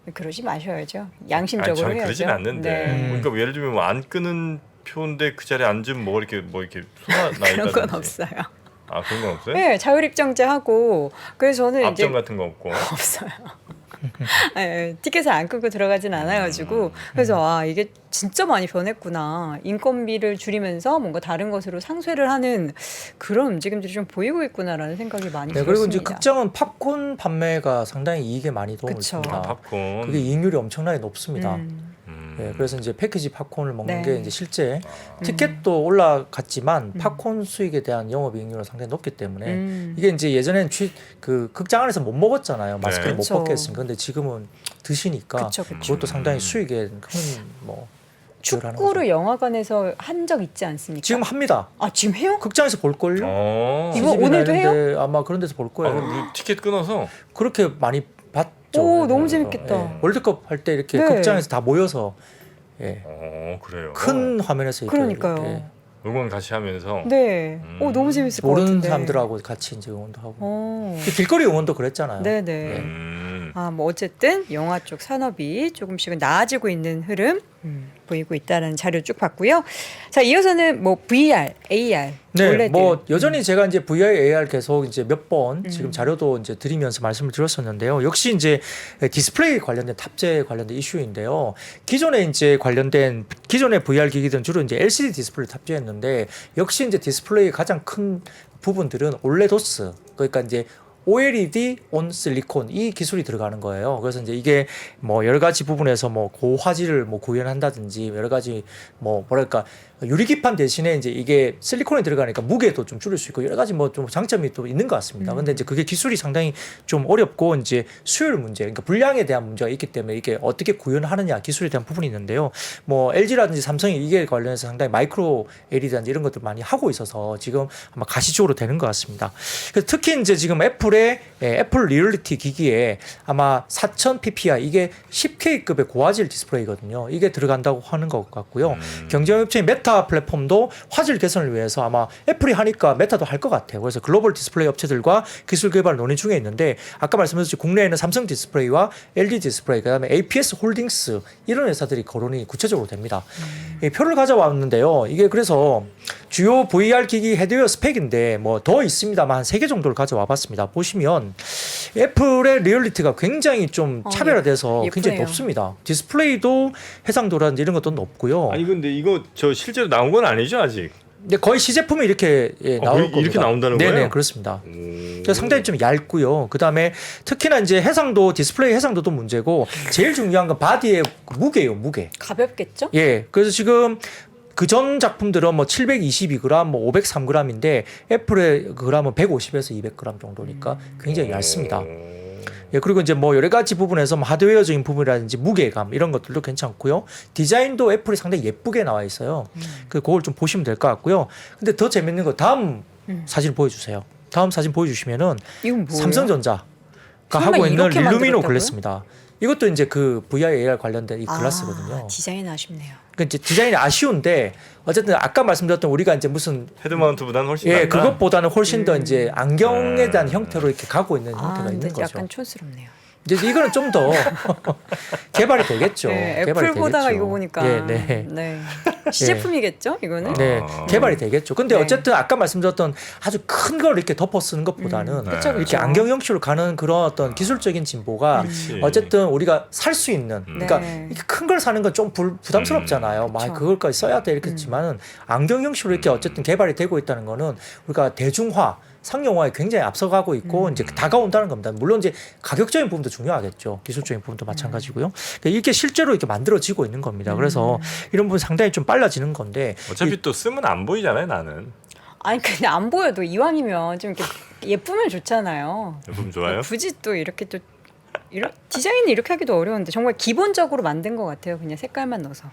해? 그러지 마셔야죠. 아니, 양심적으로 저는 해야죠. 그러진 않는데. 네. 그러니까 뭐 예를 들면 뭐안 끄는 표인데 그 자리에 앉으면 뭐 이렇게 소나 나 그런 건 있다든지. 없어요. 아 그런 건 없어요? 네, 자율 입장제 하고 그래서 저는 이제 앞전 같은 거 없고. 없어요. 네, 티켓을 안 끊고 들어가진 않아가지고 그래서 아 이게 진짜 많이 변했구나. 인건비를 줄이면서 뭔가 다른 것으로 상쇄를 하는 그런 움직임들이 좀 보이고 있구나라는 생각이 많이 네, 들었습니다. 그리고 이제 극장은 팝콘 판매가 상당히 이익에 많이 도움을 그쵸. 줍니다. 팝콘. 그게 이익률이 엄청나게 높습니다. 음. 네, 그래서 이제 패키지 팝콘을 먹는 네. 게 이제 실제 티켓도 올라갔지만 팝콘 수익에 대한 영업이익률은 상당히 높기 때문에 이게 이제 예전엔 그 극장 안에서 못 먹었잖아요. 마스크를 네. 못 그쵸. 벗게 했으니까. 근데 지금은 드시니까 그쵸, 그쵸. 그것도 상당히 수익에 큰뭐 축구를 영화관에서 한 적 있지 않습니까? 지금 합니다. 아 지금 해요? 극장에서 볼 걸요? 어. 이거 오늘도 해요? 아마 그런 데서 볼 아, 거예요. 그럼 티켓 끊어서 그렇게 많이 봤죠. 오, 너무 예. 재밌겠다. 예. 월드컵 할 때 이렇게 네. 극장에서 다 모여서 예. 그래요. 큰 화면에서 이렇게 그러니까요. 예. 응원 같이 하면서 네. 너무 재밌을 것 모르는 같은데. 사람들하고 같이 이제 응원도 하고 어. 길거리 응원도 그랬잖아요. 네네. 아, 뭐 어쨌든 영화 쪽 산업이 조금씩은 나아지고 있는 흐름 보이고 있다는 자료 쭉 봤고요. 자, 이어서는 뭐 VR, AR, 네, 원래들. 뭐 여전히 제가 이제 VR, AR 계속 이제 몇 번 지금 자료도 이제 드리면서 말씀을 드렸었는데요. 역시 이제 디스플레이 관련된 탑재 관련된 이슈인데요. 기존에 이제 관련된 기존의 VR 기기들은 주로 이제 LCD 디스플레이 탑재했는데 역시 이제 디스플레이 가장 큰 부분들은 올레도스 그러니까 이제 OLED on 실리콘 이 기술이 들어가는 거예요. 그래서 이제 이게 뭐 여러 가지 부분에서 뭐 고화질을 뭐 구현한다든지 여러 가지 뭐 뭐랄까 유리기판 대신에 이제 이게 실리콘이 들어가니까 무게도 좀 줄일 수 있고 여러 가지 뭐 좀 장점이 또 있는 것 같습니다. 근데 이제 그게 기술이 상당히 좀 어렵고 이제 수율 문제, 그러니까 분량에 대한 문제가 있기 때문에 이게 어떻게 구현하느냐 기술에 대한 부분이 있는데요. 뭐 LG라든지 삼성이 이게 관련해서 상당히 마이크로 LED라든지 이런 것들 많이 하고 있어서 지금 아마 가시적으로 되는 것 같습니다. 그래서 특히 이제 지금 애플의 애플 리얼리티 기기에 아마 4000 ppi 이게 10K급의 고화질 디스플레이거든요. 이게 들어간다고 하는 것 같고요. 경쟁업체인 메타 플랫폼도 화질 개선을 위해서 아마 애플이 하니까 메타도 할 것 같아요. 그래서 글로벌 디스플레이 업체들과 기술 개발 논의 중에 있는데 아까 말씀드렸듯이 국내에는 삼성 디스플레이와 LG 디스플레이 그다음에 APS 홀딩스 이런 회사들이 거론이 구체적으로 됩니다. 이 표를 가져왔는데요. 이게 그래서 주요 VR 기기 헤드웨어 스펙인데 뭐 더 있습니다만 한 3개 정도를 가져와 봤습니다. 보시면 애플의 리얼리티가 굉장히 좀 차별화돼서 굉장히 예쁘네요. 높습니다. 디스플레이도 해상도라든지 이런 것도 높고요. 아니 근데 이거 저 실제로 나온 건 아니죠 아직? 근데 거의 시제품이 이렇게 나올 겁니다. 이렇게 나온다는 네네, 거예요? 그렇습니다. 그래서 상당히 좀 얇고요. 그다음에 특히나 이제 해상도 디스플레이 해상도도 문제고 제일 중요한 건 바디의 무게예요, 무게. 가볍겠죠? 예. 그래서 지금 그 전 작품들은 뭐 722g, 뭐 503g인데 애플의 그램은 150에서 200g 정도니까 굉장히 얇습니다. 예, 그리고 이제 뭐 여러 가지 부분에서 뭐 하드웨어적인 부분이라든지 무게감 이런 것들도 괜찮고요. 디자인도 애플이 상당히 예쁘게 나와 있어요. 그걸 좀 보시면 될 것 같고요. 근데 더 재밌는 거 다음 사진 보여주세요. 다음 사진 보여주시면은 이건 뭐예요? 삼성전자가 설마 하고 있는 이렇게 릴루미노 만들었다고요? 글래스입니다. 이것도 이제 그 VR, AR 관련된 이 글라스거든요. 디자인 아쉽네요. 그러니까 이제 디자인이 아쉬운데 어쨌든 아까 말씀드렸던 우리가 이제 무슨 헤드 마운트보다는 훨씬 예 낫다. 그것보다는 훨씬 더 이제 안경에 대한 형태로 이렇게 가고 있는 아, 형태가 근데 있는 거죠. 약간 촌스럽네요. 이제 이거는 좀 더 개발이 되겠죠. 네, 개발이 애플 보다가 되겠죠. 이거 보니까 예, 네. 네. 시제품이겠죠, 이거는? 네, 개발이 되겠죠. 근데 네. 어쨌든 아까 말씀드렸던 아주 큰 걸 이렇게 덮어 쓰는 것보다는 그쵸, 이렇게 그쵸. 안경 형식으로 가는 그런 어떤 기술적인 진보가 그렇지. 어쨌든 우리가 살 수 있는 그러니까 네. 큰 걸 사는 건 좀 부담스럽잖아요. 막 그쵸. 그걸까지 써야 돼 이렇게 했지만은 안경 형식으로 이렇게 어쨌든 개발이 되고 있다는 거는 우리가 대중화 상용화에 굉장히 앞서가고 있고 이제 다가온다는 겁니다. 물론 이제 가격적인 부분도 중요하겠죠. 기술적인 부분도 마찬가지고요. 그러니까 이게 실제로 이렇게 만들어지고 있는 겁니다. 그래서 이런 부분 상당히 좀 빨라지는 건데 어차피 또 쓰면 안 보이잖아요 나는. 아니 근데 안 보여도 이왕이면 좀 이렇게 예쁘면 좋잖아요. 예쁨 좋아요? 굳이 또 이렇게 또 이런 디자인을 이렇게 하기도 어려운데 정말 기본적으로 만든 것 같아요. 그냥 색깔만 넣어서.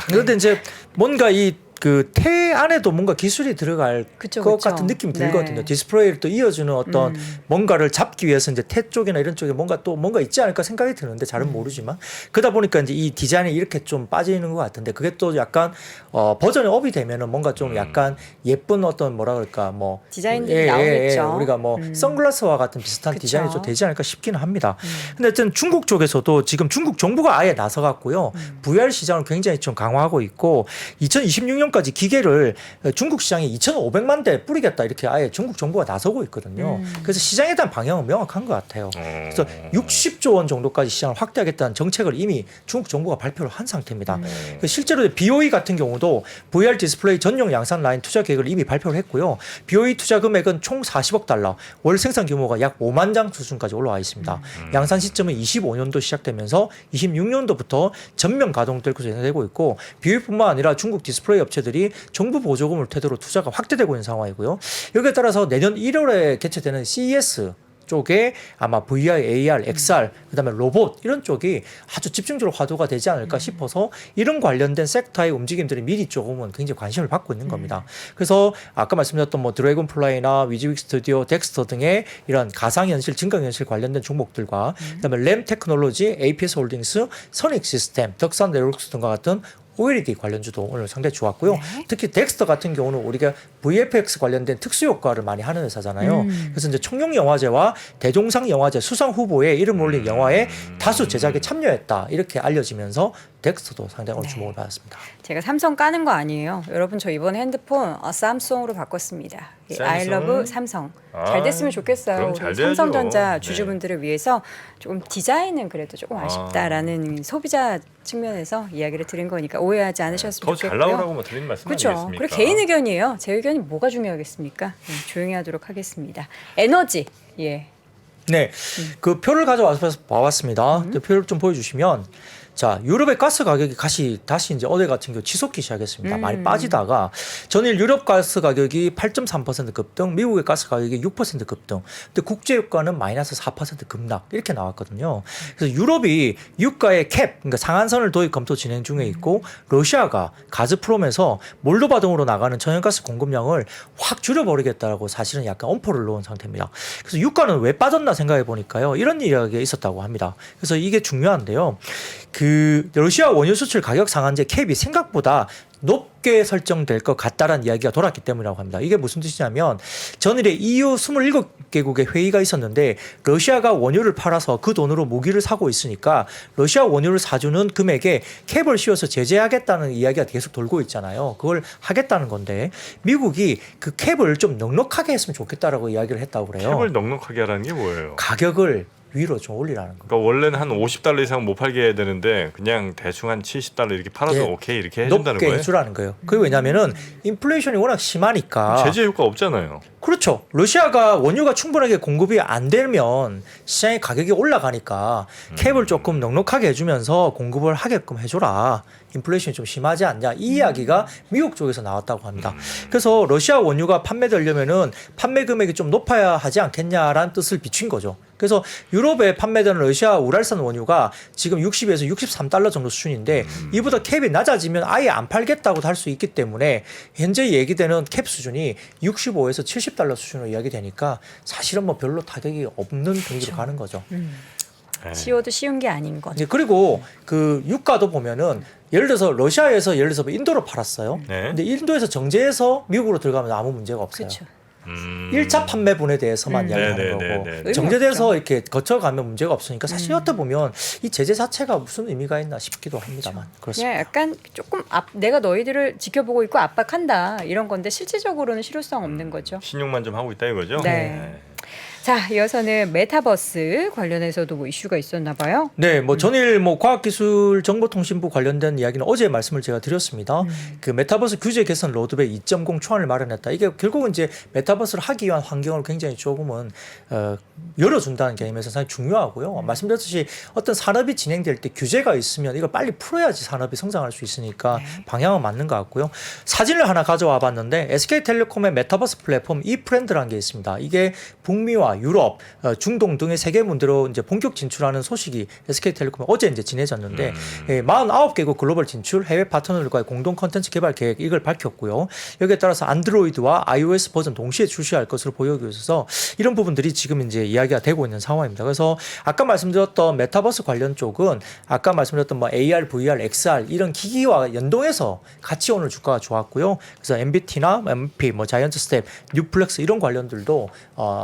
그런데 이제 뭔가 이 그 태 안에도 뭔가 기술이 들어갈 그쵸, 것 그쵸. 같은 느낌이 네. 들거든요. 디스플레이를 또 이어주는 어떤 뭔가를 잡기 위해서 이제 태 쪽이나 이런 쪽에 뭔가 있지 않을까 생각이 드는데 잘은 모르지만 그러다 보니까 이제 이 디자인이 이렇게 좀 빠지는 것 같은데 그게 또 약간 버전이 업이 되면은 뭔가 좀 약간 예쁜 어떤 뭐라 그럴까 뭐 디자인들이 나오겠죠. 우리가 뭐 선글라스와 같은 비슷한 그쵸. 디자인이 좀 되지 않을까 싶기는 합니다. 근데 어쨌든 중국 쪽에서도 지금 중국 정부가 아예 나서 갖고요. VR 시장을 굉장히 좀 강화하고 있고 2026년까지 기계를 중국 시장에 2,500만 대 뿌리겠다 이렇게 아예 중국 정부가 나서고 있거든요. 그래서 시장에 대한 방향은 명확한 것 같아요. 그래서 60조 원 정도까지 시장을 확대하겠다는 정책을 이미 중국 정부가 발표를 한 상태입니다. 실제로 BOE 같은 경우도 VR 디스플레이 전용 양산 라인 투자 계획을 이미 발표를 했고요. BOE 투자 금액은 총 40억 달러, 월 생산 규모가 약 5만 장 수준까지 올라와 있습니다. 양산 시점은 25년도 시작되면서 26년도부터 전면 가동될 것으로 예상되고 있고 BOE뿐만 아니라 중국 디스플레이 업체들이 정부 보조금을 토대로 투자가 확대되고 있는 상황이고요. 여기에 따라서 내년 1월에 개최되는 CES 쪽에 아마 VR, AR, XR, 그다음에 로봇 이런 쪽이 아주 집중적으로 화두가 되지 않을까 싶어서 이런 관련된 섹터의 움직임들이 미리 조금은 굉장히 관심을 받고 있는 겁니다. 그래서 아까 말씀드렸던 뭐 드래곤 플라이나 위즈윅 스튜디오, 덱스터 등의 이런 가상현실, 증강현실 관련된 종목들과 그다음에 램 테크놀로지, APS 홀딩스, 선익 시스템, 덕산 네트워크스 등과 같은 OLED 관련주도 오늘 상당히 좋았고요. 특히 덱스터 같은 경우는 우리가 VFX 관련된 특수 효과를 많이 하는 회사잖아요. 그래서 이제 청룡 영화제와 대종상 영화제 수상 후보에 이름 올린 영화에 다수 제작에 참여했다 이렇게 알려지면서 덱스터도 상당히 오늘 주목을 받았습니다. 제가 삼성 까는 거 아니에요. 여러분 저 이번에 핸드폰 삼성으로 바꿨습니다. 예, I love 삼성. 잘 됐으면 좋겠어요. 그럼 잘 우리 돼야죠. 삼성전자 네. 주주분들을 위해서 조금 디자인은 그래도 조금 아쉽다라는 소비자 측면에서 이야기를 드린 거니까 오해하지 않으셨으면 더 좋겠고요. 잘 나오라고 뭐 드리는 말씀 그렇죠. 아니겠습니까? 그리고 개인 의견이에요. 제 의견이 뭐가 중요하겠습니까? 조용히 하도록 하겠습니다. 에너지. 예. 네, 그 표를 가져와서 봐왔습니다. 그 표를 좀 보여주시면, 자, 유럽의 가스 가격이 다시 이제 어제 같은 경우 치솟기 시작했습니다. 많이 빠지다가 전일 유럽 가스 가격이 8.3% 급등, 미국의 가스 가격이 6% 급등. 근데 국제 유가는 마이너스 4% 급락 이렇게 나왔거든요. 그래서 유럽이 유가의 캡, 그러니까 상한선을 도입 검토 진행 중에 있고 러시아가 가즈프롬에서 몰도바 등으로 나가는 천연가스 공급량을 확 줄여버리겠다라고 사실은 약간 엄포를 놓은 상태입니다. 그래서 유가는 왜 빠졌나 생각해 보니까요. 이런 이야기가 있었다고 합니다. 그래서 이게 중요한데요. 그 러시아 원유 수출 가격 상한제 캡이 생각보다 높게 설정될 것 같다라는 이야기가 돌았기 때문이라고 합니다. 이게 무슨 뜻이냐면 전일에 EU 27개국의 회의가 있었는데 러시아가 원유를 팔아서 그 돈으로 무기를 사고 있으니까 러시아 원유를 사주는 금액에 캡을 씌워서 제재하겠다는 이야기가 계속 돌고 있잖아요. 그걸 하겠다는 건데 미국이 그 캡을 좀 넉넉하게 했으면 좋겠다라고 이야기를 했다고 그래요. 캡을 넉넉하게 하라는 게 뭐예요? 가격을 위로 좀 올리라는 거. 그러니까 원래는 한 50달러 이상 못 팔게 해야 되는데 그냥 대충 한 70달러 이렇게 팔아서 예, 오케이 이렇게 해준다는 높게 거예요? 해주라는 거예요. 그게 왜냐면은 인플레이션이 워낙 심하니까. 제재 효과 없잖아요. 그렇죠. 러시아가 원유가 충분하게 공급이 안 되면 시장의 가격이 올라가니까 캡을 조금 넉넉하게 해주면서 공급을 하게끔 해줘라. 인플레이션이 좀 심하지 않냐. 이 이야기가 미국 쪽에서 나왔다고 합니다. 그래서 러시아 원유가 판매되려면은 판매 금액이 좀 높아야 하지 않겠냐라는 뜻을 비춘 거죠. 그래서 유럽에 판매되는 러시아 우랄산 원유가 지금 60에서 63달러 정도 수준인데 이보다 캡이 낮아지면 아예 안 팔겠다고도 할 수 있기 때문에 현재 얘기되는 캡 수준이 65에서 70달러 수준으로 이야기되니까 사실은 뭐 별로 타격이 없는 분위기로 가는 거죠. 지워도 쉬운 게 아닌 것. 이제 그리고 그 유가도 보면은 예를 들어서 러시아에서 예를 들어서 인도로 팔았어요. 네. 근데 인도에서 정제해서 미국으로 들어가면 아무 문제가 없어요. 그렇죠. 1차 판매분에 대해서만 이야기하는 네네네네. 거고 정제돼서 이렇게 거쳐가면 문제가 없으니까 사실 어떻게 보면 이 제재 자체가 무슨 의미가 있나 싶기도 합니다만 그렇습니다. 그냥 약간 조금 내가 너희들을 지켜보고 있고 압박한다 이런 건데 실질적으로는 실효성 없는 거죠. 신용만 좀 하고 있다 이거죠? 네. 자, 이어서는 메타버스 관련해서도 뭐 이슈가 있었나 봐요. 네, 뭐 전일 뭐 과학기술정보통신부 관련된 이야기는 어제 말씀을 제가 드렸습니다. 그 메타버스 규제 개선 로드맵 2.0 초안을 마련했다. 이게 결국은 이제 메타버스를 하기 위한 환경을 굉장히 조금은 열어준다는 개념에서 상당히 중요하고요. 말씀드렸듯이 어떤 산업이 진행될 때 규제가 있으면 이걸 빨리 풀어야지 산업이 성장할 수 있으니까 방향은 맞는 것 같고요. 사진을 하나 가져와 봤는데 SK텔레콤의 메타버스 플랫폼 e프렌드라는 게 있습니다. 이게 북미와 유럽, 중동 등의 세계 문제로 이제 본격 진출하는 소식이 SK텔레콤에 어제 이제 진해졌는데 49개국 글로벌 진출, 해외 파트너들과의 공동 컨텐츠 개발 계획 이걸 밝혔고요. 여기에 따라서 안드로이드와 iOS 버전 동시에 출시할 것으로 보이고 있어서 이런 부분들이 지금 이제 이야기가 되고 있는 상황입니다. 그래서 아까 말씀드렸던 메타버스 관련 쪽은 아까 말씀드렸던 뭐 AR, VR, XR 이런 기기와 연동해서 같이 오늘 주가가 좋았고요. 그래서 MBT나 MP, 뭐 자이언트 스텝, 뉴플렉스 이런 관련들도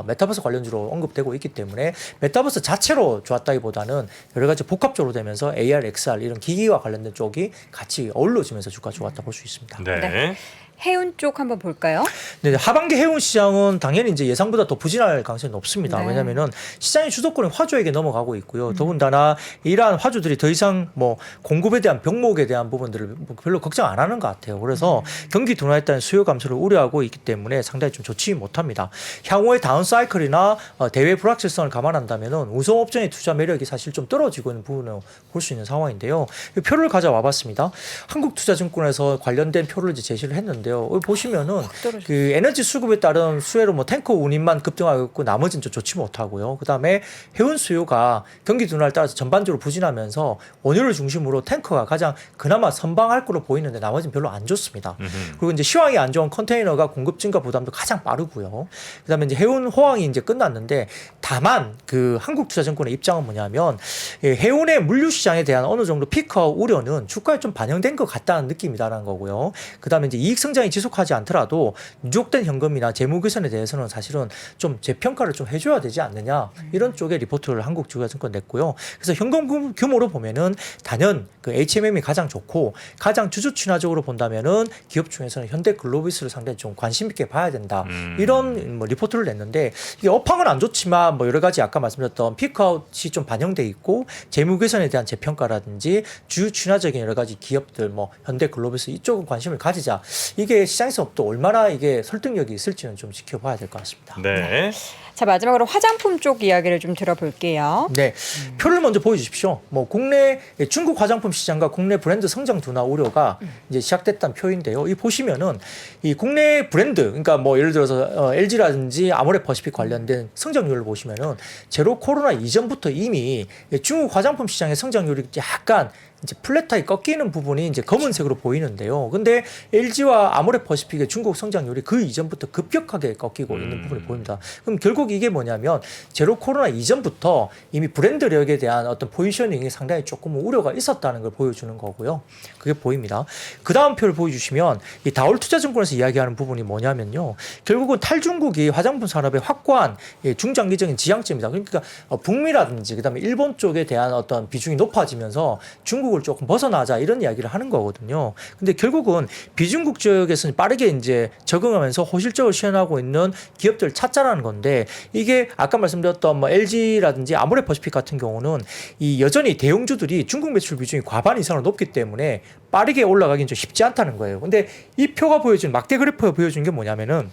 메타버스 관련주로 언급되고 있기 때문에 메타버스 자체로 좋았다기보다는 여러 가지 복합적으로 되면서 AR, XR 이런 기기와 관련된 쪽이 같이 어우러지면서 주가 좋았다 볼 수 있습니다. 네. 네. 해운 쪽 한번 볼까요? 네, 하반기 해운 시장은 당연히 이제 예상보다 더 부진할 가능성이 높습니다. 네. 왜냐하면은 시장의 주도권이 화주에게 넘어가고 있고요. 더군다나 이러한 화주들이 더 이상 뭐 공급에 대한 병목에 대한 부분들을 별로 걱정 안 하는 것 같아요. 그래서 경기 둔화에 따른 수요 감소를 우려하고 있기 때문에 상당히 좀 좋지 못합니다. 향후의 다운 사이클이나 대외 불확실성을 감안한다면은 운송업종의 투자 매력이 사실 좀 떨어지고 있는 부분을 볼 수 있는 상황인데요. 표를 가져와봤습니다. 한국투자증권에서 관련된 표를 이제 제시를 했는데. 여기 보시면은 그 에너지 수급에 따른 수혜로 뭐 탱커 운임만 급등하고 있고 나머지는 좀 좋지 못하고요. 그다음에 해운 수요가 경기 둔화를 따라서 전반적으로 부진하면서 원유를 중심으로 탱커가 가장 그나마 선방할 거로 보이는데 나머지는 별로 안 좋습니다. 그리고 이제 시황이 안 좋은 컨테이너가 공급 증가 부담도 가장 빠르고요. 그다음에 이제 해운 호황이 이제 끝났는데 다만 그 한국투자증권의 입장은 뭐냐면 해운의 물류 시장에 대한 어느 정도 피크아웃 우려는 주가에 좀 반영된 것 같다는 느낌이다라는 거고요. 그다음에 이제 이익 성장이 지속하지 않더라도 누적된 현금이나 재무 개선에 대해서는 사실은 좀 재평가를 좀 해줘야 되지 않느냐 이런 쪽의 리포트를 한국투자증권 냈고요. 그래서 현금 규모로 보면은 단연 그 HMM이 가장 좋고 가장 주주 친화적으로 본다면은 기업 중에서는 현대글로비스를 상당히 좀 관심 있게 봐야 된다 이런 뭐 리포트를 냈는데 이게 업황은 안 좋지만 뭐 여러 가지 아까 말씀드렸던 피크아웃이 좀 반영돼 있고 재무 개선에 대한 재평가라든지 주주 친화적인 여러 가지 기업들 뭐 현대글로비스 이쪽은 관심을 가지자. 이게 시장에서 또 얼마나 이게 설득력이 있을지는 좀 지켜봐야 될 것 같습니다. 네. 자, 마지막으로 화장품 쪽 이야기를 좀 들어볼게요. 네, 표를 먼저 보여주십시오. 뭐 국내 중국 화장품 시장과 국내 브랜드 성장 둔화 우려가 이제 시작됐다는 표인데요. 이 보시면은 이 국내 브랜드, 그러니까 뭐 예를 들어서 LG라든지 아모레퍼시픽 관련된 성장률을 보시면은 제로 코로나 이전부터 이미 중국 화장품 시장의 성장률이 약간 이제 플랫하게 꺾이는 부분이 이제 검은색으로 보이는데요. 근데 LG와 아모레퍼시픽의 중국 성장률이 그 이전부터 급격하게 꺾이고 있는 부분이 보입니다. 그럼 결국 이게 뭐냐면 제로 코로나 이전부터 이미 브랜드력에 대한 어떤 포지셔닝이 상당히 조금 우려가 있었다는 걸 보여주는 거고요. 그게 보입니다. 그 다음 표를 보여주시면 이 다올투자증권에서 이야기하는 부분이 뭐냐면요. 결국은 탈중국이 화장품 산업의 확고한 중장기적인 지향점입니다. 그러니까 북미라든지 그다음에 일본 쪽에 대한 어떤 비중이 높아지면서 중국을 조금 벗어나자 이런 이야기를 하는 거거든요. 근데 결국은 비중국 지역에서는 빠르게 이제 적응하면서 호실적을 시현하고 있는 기업들 찾자라는 건데 이게 아까 말씀드렸던 뭐 LG라든지 아모레퍼시픽 같은 경우는 이 여전히 대형주들이 중국 매출 비중이 과반 이상으로 높기 때문에 빠르게 올라가긴 좀 쉽지 않다는 거예요. 근데 이 표가 보여준 막대 그래프가 보여준 게 뭐냐면은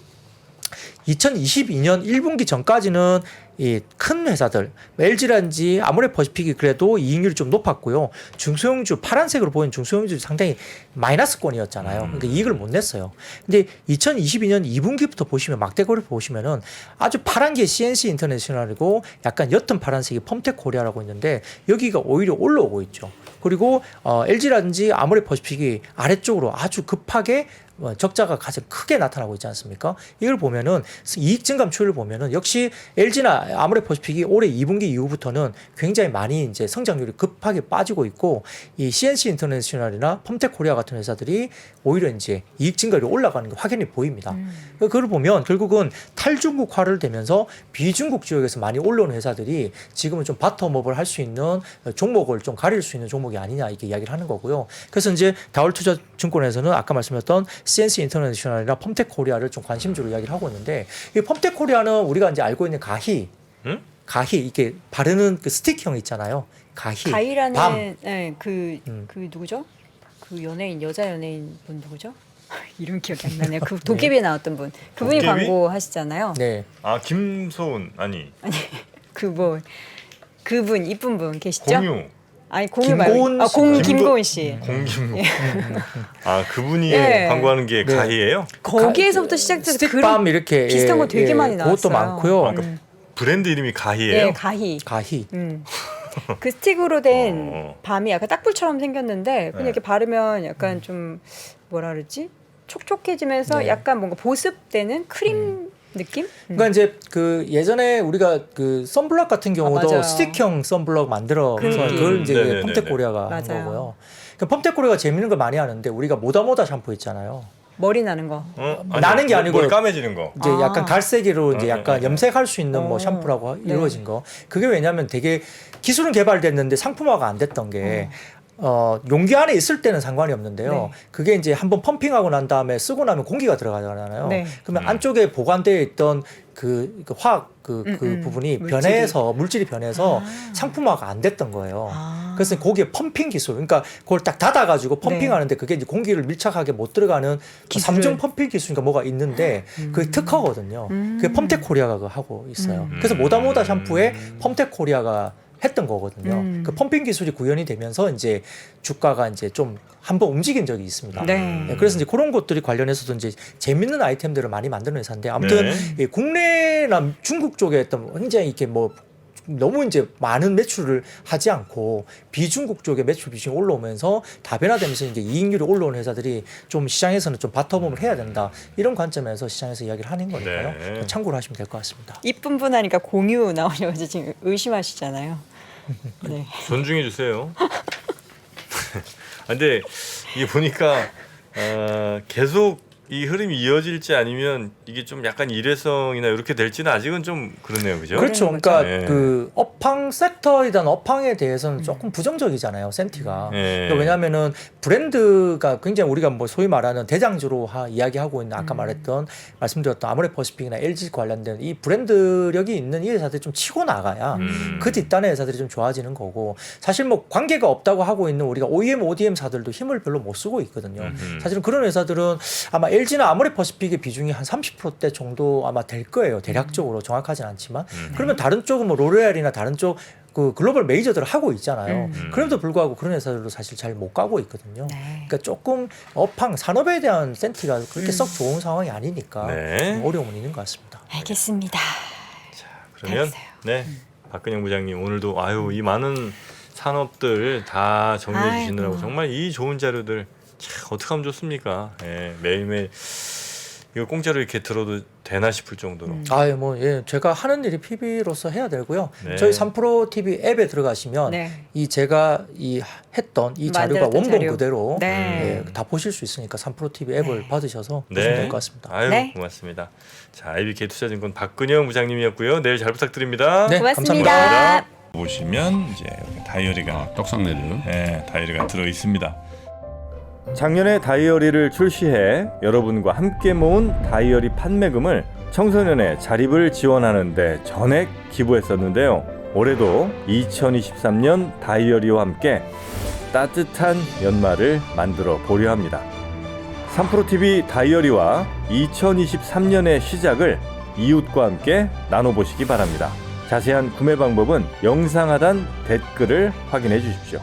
2022년 1분기 전까지는 이 큰 회사들 LG라든지 아모레퍼시픽이 그래도 이익률이 좀 높았고요. 중소형주 파란색으로 보이는 중소형주 상당히 마이너스권이었잖아요. 그러니까 이익을 못 냈어요. 근데 2022년 2분기부터 보시면 막대고를 보시면은 아주 파란 게 CNC 인터내셔널이고 약간 옅은 파란색이 펌텍 코리아라고 있는데 여기가 오히려 올라오고 있죠. 그리고 LG라든지 아모레퍼시픽이 아래쪽으로 아주 급하게 적자가 가장 크게 나타나고 있지 않습니까? 이걸 보면은 이익 증감 추이를 보면은 역시 LG나 아모레퍼시픽이 올해 2분기 이후부터는 굉장히 많이 이제 성장률이 급하게 빠지고 있고 이 CNC 인터내셔널이나 펌텍 코리아 같은 회사들이 오히려 이제 이익 증가율이 올라가는 게 확연히 보입니다. 그걸 보면 결국은 탈중국화를 되면서 비중국 지역에서 많이 올라오는 회사들이 지금은 좀 바텀업을 할 수 있는 종목을 좀 가릴 수 있는 종목이 아니냐 이렇게 이야기를 하는 거고요. 그래서 이제 다올투자증권에서는 아까 말씀드렸던 CNC 인터내셔널이나 펌텍 코리아를 좀 관심주로 이야기를 하고 있는데 이 펌텍 코리아는 우리가 이제 알고 있는 가희 응? 가희 이게 바르는 그 스틱형 있잖아요. 가희. 가희라는 밤. 네, 그 누구죠? 그 연예인 여자 연예인 분 누구죠? 이름 기억이 안 나네요. 그 도깨비에 나왔던 분. 그분이 도깨비? 광고 하시잖아요. 네. 아 김소은 아니 그 뭐 그분 이쁜 분 계시죠? 공유 아니 공유 김고은 말고 씨. 김고은 씨. 공김 아 그분이 예. 광고하는 게 네. 가희예요? 거기에서부터 시작돼서 스틱밤 이렇게 비슷한 거 되게 많이 그것도 나왔어요. 많고요. 아, 그러니까 브랜드 이름이 가희예요? 예, 가희. 가희. 그 스틱으로 된 어. 밤이 약간 딱불처럼 생겼는데 그냥 네. 이렇게 바르면 약간 좀 뭐라 그러지? 촉촉해지면서 네. 약간 뭔가 보습되는 크림 느낌? 그러니까 이제 그 예전에 우리가 그 선블럭 같은 경우도 맞아요. 스틱형 선블럭 만들어서 그 느낌. 그걸 이제 네네네네. 펌텍코리아가 한 맞아요. 거고요. 그 펌텍코리아가 재밌는 걸 많이 하는데 우리가 모다모다 샴푸 있잖아요. 머리 나는 거. 나는 게 아니고 머리 까매지는 거. 이제 아. 약간 갈색으로 이제 약간 네. 염색할 수 있는 뭐 어. 샴푸라고 네. 이루어진 거. 그게 왜냐하면 되게 기술은 개발됐는데 상품화가 안 됐던 게 용기 안에 있을 때는 상관이 없는데요. 네. 그게 이제 한번 펌핑하고 난 다음에 쓰고 나면 공기가 들어가잖아요. 네. 그러면 안쪽에 보관되어 있던 그 화학 그 부분이 물질이. 변해서 물질이 변해서 상품화가 안 됐던 거예요. 아. 그래서 거기에 펌핑 기술, 그러니까 그걸 딱 닫아가지고 네. 펌핑하는데 그게 이제 공기를 밀착하게 못 들어가는 기술을. 삼중 펌핑 기술인가 뭐가 있는데 그게 특허거든요. 그게 펌텍코리아가 그거 하고 있어요. 그래서 모다모다 샴푸에 펌텍코리아가 했던 거거든요. 그 펌핑 기술이 구현이 되면서 이제 주가가 이제 좀 한번 움직인 적이 있습니다. 네. 네, 그래서 이제 그런 것들이 관련해서도 이제 재밌는 아이템들을 많이 만드는 회사인데 아무튼 네. 이 국내나 중국 쪽에 했던 굉장히 이렇게 뭐 너무 이제 많은 매출을 하지 않고 비중국 쪽에 매출 비중이 올라오면서 다변화되면서 이제 이익률이 올라오는 회사들이 좀 시장에서는 좀 바텀업을 해야 된다 이런 관점에서 시장에서 이야기를 하는 거니까요. 네. 참고를 하시면 될 것 같습니다. 이쁜 분 하니까 공유 나오냐고 지금 의심하시잖아요. 네. 존중해 주세요. 근데 이게 보니까 계속 이 흐름이 이어질지 아니면 이게 좀 약간 일회성이나 이렇게 될지는 아직은 좀 그러네요, 그죠? 그렇죠. 그러는 그러니까 거죠. 네. 그 업황 섹터이든 업황에 대해서는 조금 부정적이잖아요, 센티가. 네. 그러니까 왜냐하면은 브랜드가 굉장히 우리가 뭐 소위 말하는 대장주로 이야기하고 있는 아까 말씀드렸던 아모레퍼시픽이나 LG 관련된 이 브랜드력이 있는 이 회사들이 좀 치고 나가야 그 뒷단의 회사들이 좀 좋아지는 거고 사실 뭐 관계가 없다고 하고 있는 우리가 OEM, ODM사들도 힘을 별로 못 쓰고 있거든요. 사실은 그런 회사들은 아마 LG나 아모레퍼시픽의 비중이 한 30%대 정도 아마 될 거예요. 대략적으로 정확하지는 않지만 그러면 다른 쪽은 뭐 로레알이나 다른 쪽 그 글로벌 메이저들을 하고 있잖아요. 그럼에도 불구하고 그런 회사들도 사실 잘 못 가고 있거든요. 네. 그러니까 조금 업황 산업에 대한 센티가 그렇게 썩 좋은 상황이 아니니까 네. 어려움은 있는 것 같습니다. 알겠습니다. 그러면 알겠어요. 네 박근영 부장님 오늘도 아유 이 많은 산업들 다 정리해 주시느라고 아이고. 정말 이 좋은 자료들 참 어떻게 하면 좋습니까? 예, 매일매일 이거 공짜로 이렇게 들어도 되나 싶을 정도로. 아유 뭐 예, 제가 하는 일이 PB로서 해야 되고요. 네. 저희 3프로 TV 앱에 들어가시면 네. 이 제가 이 했던 이 자료가 만들었던 원본 자료. 그대로 네. 예, 다 보실 수 있으니까 3프로 TV 앱을 받으셔서 네. 보시면 될 것 같습니다. 아유 네. 고맙습니다. 자 IBK 투자증권 박근영 부장님이었고요. 내일 잘 부탁드립니다. 네. 고맙습니다. 감사합니다. 보시면 이제 여기 다이어리가 떡상네즈. 네, 다이어리가 들어 있습니다. 작년에 다이어리를 출시해 여러분과 함께 모은 다이어리 판매금을 청소년의 자립을 지원하는 데 전액 기부했었는데요. 올해도 2023년 다이어리와 함께 따뜻한 연말을 만들어 보려 합니다. 3프로TV 다이어리와 2023년의 시작을 이웃과 함께 나눠보시기 바랍니다. 자세한 구매 방법은 영상 하단 댓글을 확인해 주십시오.